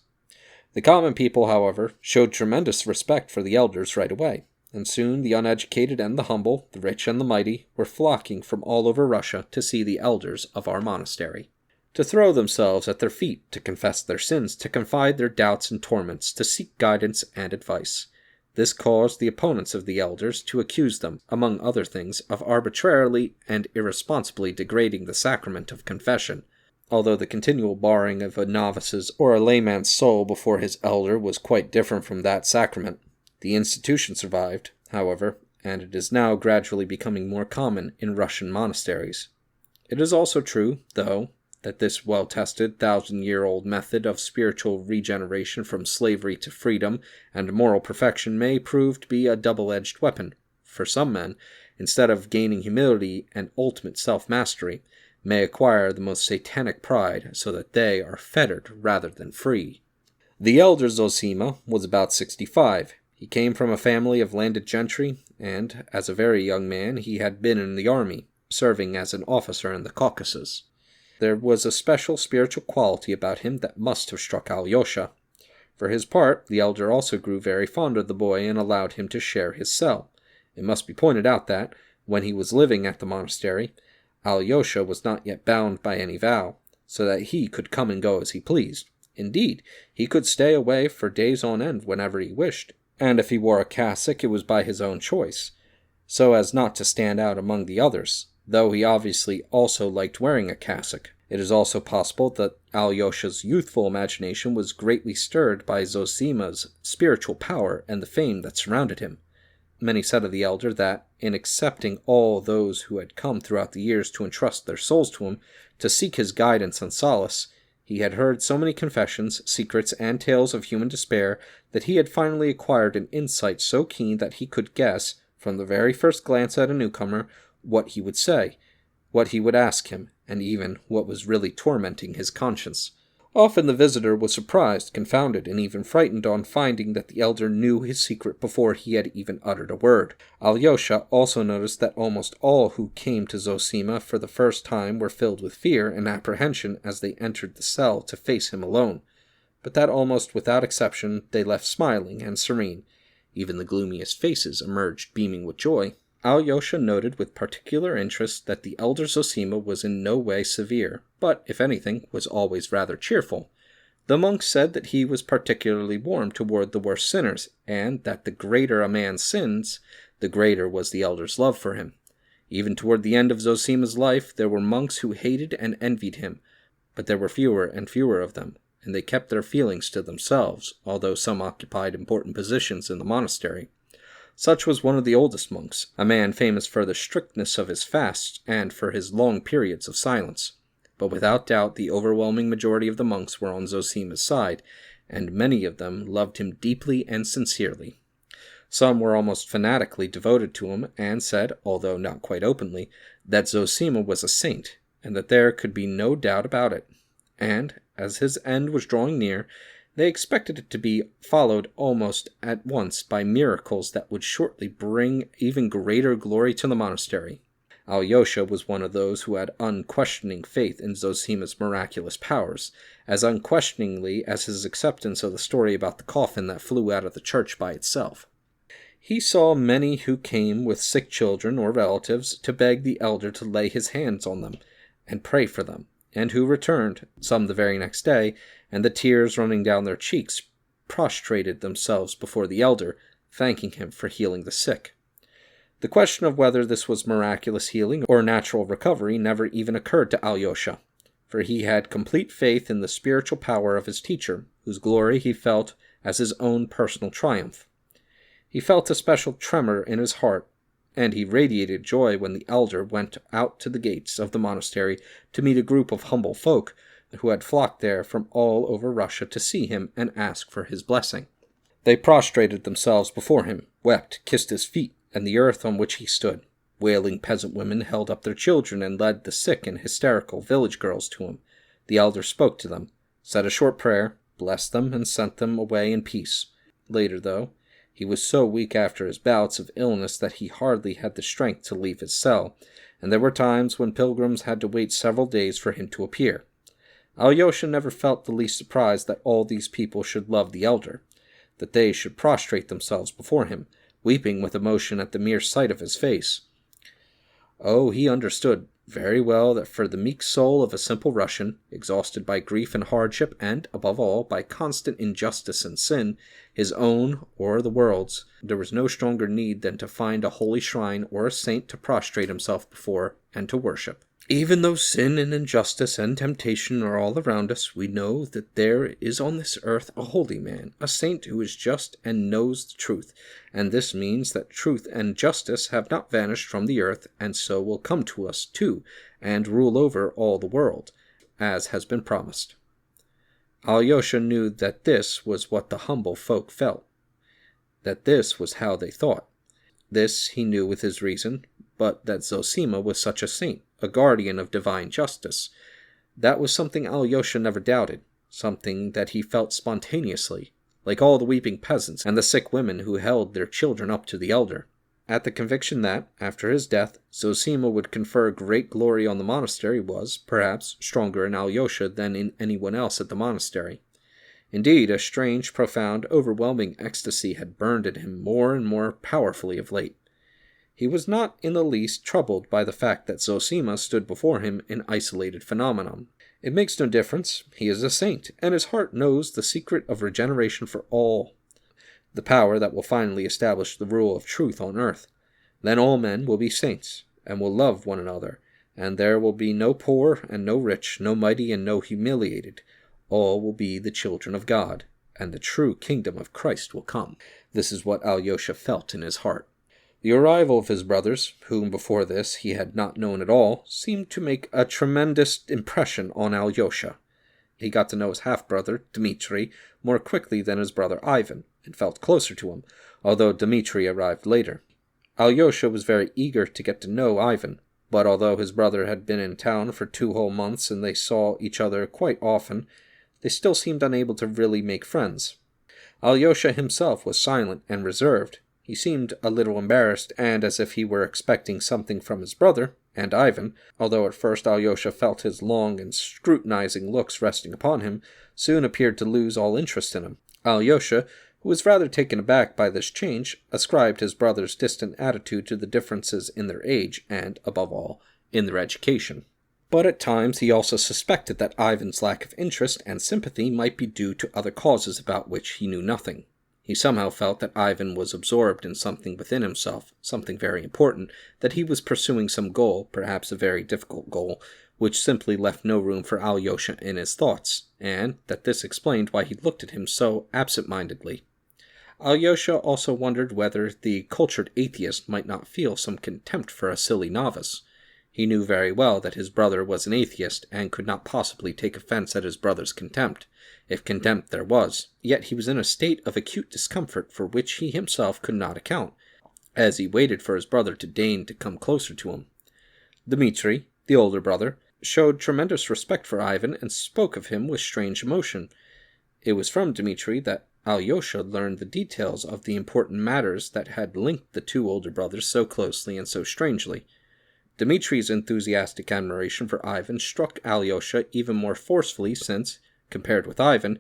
The common people, however, showed tremendous respect for the elders right away, and soon the uneducated and the humble, the rich and the mighty, were flocking from all over Russia to see the elders of our monastery, to throw themselves at their feet, to confess their sins, to confide their doubts and torments, to seek guidance and advice. This caused the opponents of the elders to accuse them, among other things, of arbitrarily and irresponsibly degrading the sacrament of confession. Although the continual baring of a novice's or a layman's soul before his elder was quite different from that sacrament, the institution survived, however, and it is now gradually becoming more common in Russian monasteries. It is also true, though, that this well-tested, thousand-year-old method of spiritual regeneration from slavery to freedom and moral perfection may prove to be a double-edged weapon. For some men, instead of gaining humility and ultimate self-mastery, may acquire the most satanic pride so that they are fettered rather than free. The elder Zosima was about 65. He came from a family of landed gentry, and, as a very young man, he had been in the army, serving as an officer in the Caucasus. There was a special spiritual quality about him that must have struck Alyosha. For his part, the elder also grew very fond of the boy and allowed him to share his cell. It must be pointed out that, when he was living at the monastery, Alyosha was not yet bound by any vow, so that he could come and go as he pleased. Indeed, he could stay away for days on end whenever he wished, and if he wore a cassock it was by his own choice, so as not to stand out among the others, though he obviously also liked wearing a cassock. It is also possible that Alyosha's youthful imagination was greatly stirred by Zosima's spiritual power and the fame that surrounded him. Many said of the elder that, in accepting all those who had come throughout the years to entrust their souls to him, to seek his guidance and solace, he had heard so many confessions, secrets, and tales of human despair that he had finally acquired an insight so keen that he could guess, from the very first glance at a newcomer, what he would say, what he would ask him, and even what was really tormenting his conscience. Often the visitor was surprised, confounded, and even frightened on finding that the elder knew his secret before he had even uttered a word. Alyosha also noticed that almost all who came to Zosima for the first time were filled with fear and apprehension as they entered the cell to face him alone, but that almost without exception they left smiling and serene. Even the gloomiest faces emerged beaming with joy. Alyosha noted with particular interest that the elder Zosima was in no way severe, but, if anything, was always rather cheerful. The monks said that he was particularly warm toward the worst sinners, and that the greater a man's sins, the greater was the elder's love for him. Even toward the end of Zosima's life, there were monks who hated and envied him, but there were fewer and fewer of them, and they kept their feelings to themselves, although some occupied important positions in the monastery. Such was one of the oldest monks, a man famous for the strictness of his fasts and for his long periods of silence. But without doubt the overwhelming majority of the monks were on Zosima's side, and many of them loved him deeply and sincerely. Some were almost fanatically devoted to him, and said, although not quite openly, that Zosima was a saint, and that there could be no doubt about it. And, as his end was drawing near, they expected it to be followed almost at once by miracles that would shortly bring even greater glory to the monastery. Alyosha was one of those who had unquestioning faith in Zosima's miraculous powers, as unquestioningly as his acceptance of the story about the coffin that flew out of the church by itself. He saw many who came with sick children or relatives to beg the elder to lay his hands on them and pray for them, and who returned, some the very next day, and the tears running down their cheeks, prostrated themselves before the elder, thanking him for healing the sick. The question of whether this was miraculous healing or natural recovery never even occurred to Alyosha, for he had complete faith in the spiritual power of his teacher, whose glory he felt as his own personal triumph. He felt a special tremor in his heart, and he radiated joy when the elder went out to the gates of the monastery to meet a group of humble folk who had flocked there from all over Russia to see him and ask for his blessing. They prostrated themselves before him, wept, kissed his feet and the earth on which he stood. Wailing peasant women held up their children and led the sick and hysterical village girls to him. The elder spoke to them, said a short prayer, blessed them, and sent them away in peace. Later, though, he was so weak after his bouts of illness that he hardly had the strength to leave his cell, and there were times when pilgrims had to wait several days for him to appear. Alyosha never felt the least surprised that all these people should love the elder, that they should prostrate themselves before him, weeping with emotion at the mere sight of his face. Oh, he understood very well that for the meek soul of a simple Russian, exhausted by grief and hardship, and, above all, by constant injustice and sin, his own or the world's, there was no stronger need than to find a holy shrine or a saint to prostrate himself before and to worship. Even though sin and injustice and temptation are all around us, we know that there is on this earth a holy man, a saint who is just and knows the truth, and this means that truth and justice have not vanished from the earth, and so will come to us too, and rule over all the world, as has been promised. Alyosha knew that this was what the humble folk felt, that this was how they thought. This he knew with his reason, but that Zosima was such a saint, a guardian of divine justice. That was something Alyosha never doubted, something that he felt spontaneously, like all the weeping peasants and the sick women who held their children up to the elder. At the conviction that, after his death, Zosima would confer great glory on the monastery was, perhaps, stronger in Alyosha than in anyone else at the monastery. Indeed, a strange, profound, overwhelming ecstasy had burned in him more and more powerfully of late. He was not in the least troubled by the fact that Zosima stood before him an isolated phenomenon. It makes no difference, he is a saint, and his heart knows the secret of regeneration for all, the power that will finally establish the rule of truth on earth. Then all men will be saints, and will love one another, and there will be no poor and no rich, no mighty and no humiliated. All will be the children of God, and the true kingdom of Christ will come. This is what Alyosha felt in his heart. The arrival of his brothers, whom before this he had not known at all, seemed to make a tremendous impression on Alyosha. He got to know his half-brother, Dmitri, more quickly than his brother Ivan, and felt closer to him, although Dmitri arrived later. Alyosha was very eager to get to know Ivan, but although his brother had been in town for 2 whole months and they saw each other quite often, they still seemed unable to really make friends. Alyosha himself was silent and reserved. He seemed a little embarrassed, and as if he were expecting something from his brother, and Ivan, although at first Alyosha felt his long and scrutinizing looks resting upon him, soon appeared to lose all interest in him. Alyosha, who was rather taken aback by this change, ascribed his brother's distant attitude to the differences in their age, and, above all, in their education. But at times he also suspected that Ivan's lack of interest and sympathy might be due to other causes about which he knew nothing. He somehow felt that Ivan was absorbed in something within himself, something very important, that he was pursuing some goal, perhaps a very difficult goal, which simply left no room for Alyosha in his thoughts, and that this explained why he looked at him so absent-mindedly. Alyosha also wondered whether the cultured atheist might not feel some contempt for a silly novice. He knew very well that his brother was an atheist, and could not possibly take offense at his brother's contempt, if contempt there was, yet he was in a state of acute discomfort for which he himself could not account, as he waited for his brother to deign to come closer to him. Dmitri, the older brother, showed tremendous respect for Ivan and spoke of him with strange emotion. It was from Dmitri that Alyosha learned the details of the important matters that had linked the 2 older brothers so closely and so strangely. Dmitri's enthusiastic admiration for Ivan struck Alyosha even more forcefully since, compared with Ivan,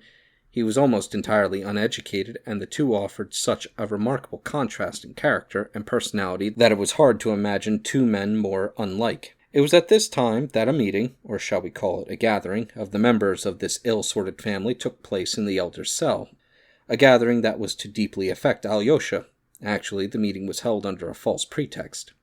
he was almost entirely uneducated, and the 2 offered such a remarkable contrast in character and personality that it was hard to imagine 2 men more unlike. It was at this time that a meeting, or shall we call it a gathering, of the members of this ill-sorted family took place in the elder's cell, a gathering that was to deeply affect Alyosha. Actually, the meeting was held under a false pretext.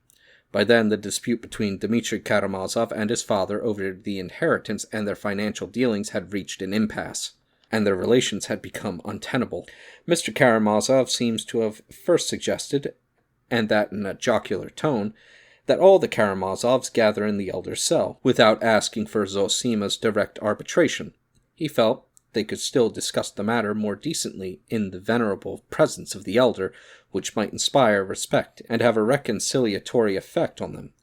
By then, the dispute between Dmitri Karamazov and his father over the inheritance and their financial dealings had reached an impasse, and their relations had become untenable. Mr. Karamazov seems to have first suggested, and that in a jocular tone, that all the Karamazovs gather in the elder's cell, without asking for Zosima's direct arbitration. He felt they could still discuss the matter more decently in the venerable presence of the elder, which might inspire respect and have a reconciliatory effect on them.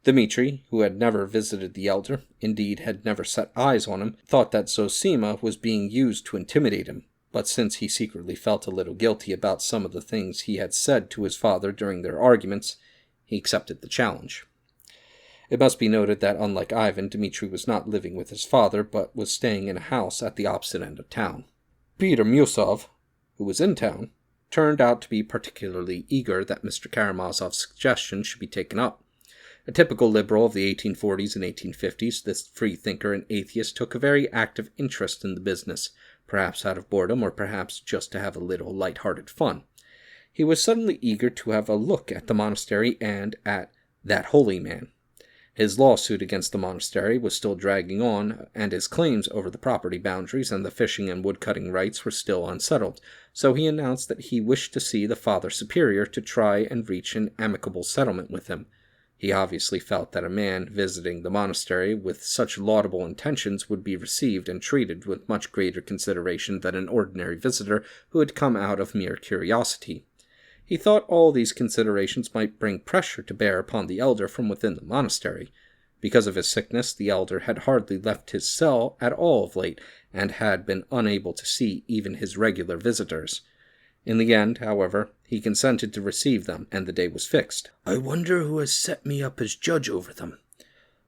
Dmitri, who had never visited the elder, indeed had never set eyes on him, thought that Zosima was being used to intimidate him, but since he secretly felt a little guilty about some of the things he had said to his father during their arguments, he accepted the challenge. It must be noted that, unlike Ivan, Dmitri was not living with his father, but was staying in a house at the opposite end of town. Peter Musov, who was in town, turned out to be particularly eager that Mr. Karamazov's suggestion should be taken up. A typical liberal of the 1840s and 1850s, this freethinker and atheist took a very active interest in the business, perhaps out of boredom or perhaps just to have a little light-hearted fun. He was suddenly eager to have a look at the monastery and at that holy man. His lawsuit against the monastery was still dragging on, and his claims over the property boundaries and the fishing and woodcutting rights were still unsettled, so he announced that he wished to see the Father Superior to try and reach an amicable settlement with him. He obviously felt that a man visiting the monastery with such laudable intentions would be received and treated with much greater consideration than an ordinary visitor who had come out of mere curiosity. He thought all these considerations might bring pressure to bear upon the elder from within the monastery. Because of his sickness, the elder had hardly left his cell at all of late, and had been unable to see even his regular visitors. In the end, however, he consented to receive them, and the day was fixed. "I wonder who has set me up as judge over them,"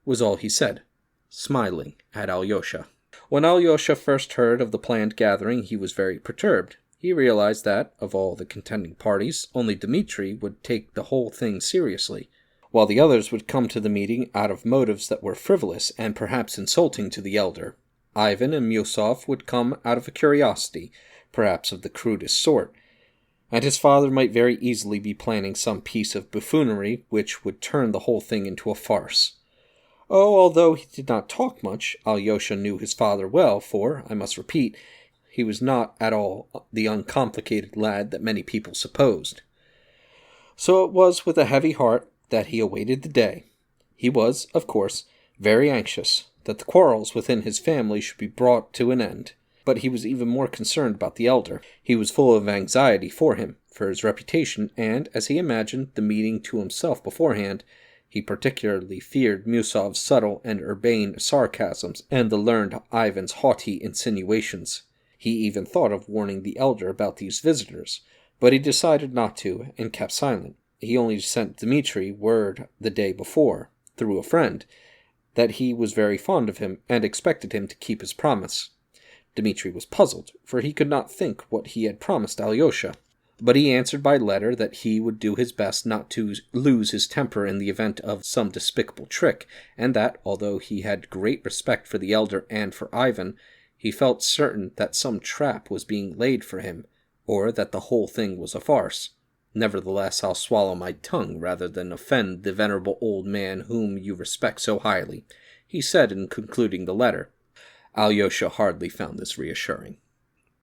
was all he said, smiling at Alyosha. When Alyosha first heard of the planned gathering, he was very perturbed. He realized that, of all the contending parties, only Dmitri would take the whole thing seriously, while the others would come to the meeting out of motives that were frivolous and perhaps insulting to the elder. Ivan and Musov would come out of a curiosity, perhaps of the crudest sort, and his father might very easily be planning some piece of buffoonery which would turn the whole thing into a farce. Oh, although he did not talk much, Alyosha knew his father well, for, I must repeat, he was not at all the uncomplicated lad that many people supposed. So it was with a heavy heart that he awaited the day. He was, of course, very anxious that the quarrels within his family should be brought to an end, but he was even more concerned about the elder. He was full of anxiety for him, for his reputation, and, as he imagined the meeting to himself beforehand, he particularly feared Musov's subtle and urbane sarcasms and the learned Ivan's haughty insinuations. He even thought of warning the elder about these visitors, but he decided not to, and kept silent. He only sent Dmitri word the day before, through a friend, that he was very fond of him and expected him to keep his promise. Dmitri was puzzled, for he could not think what he had promised Alyosha. But he answered by letter that he would do his best not to lose his temper in the event of some despicable trick, and that, although he had great respect for the elder and for Ivan, he felt certain that some trap was being laid for him, or that the whole thing was a farce. Nevertheless, I'll swallow my tongue rather than offend the venerable old man whom you respect so highly, he said in concluding the letter. Alyosha hardly found this reassuring.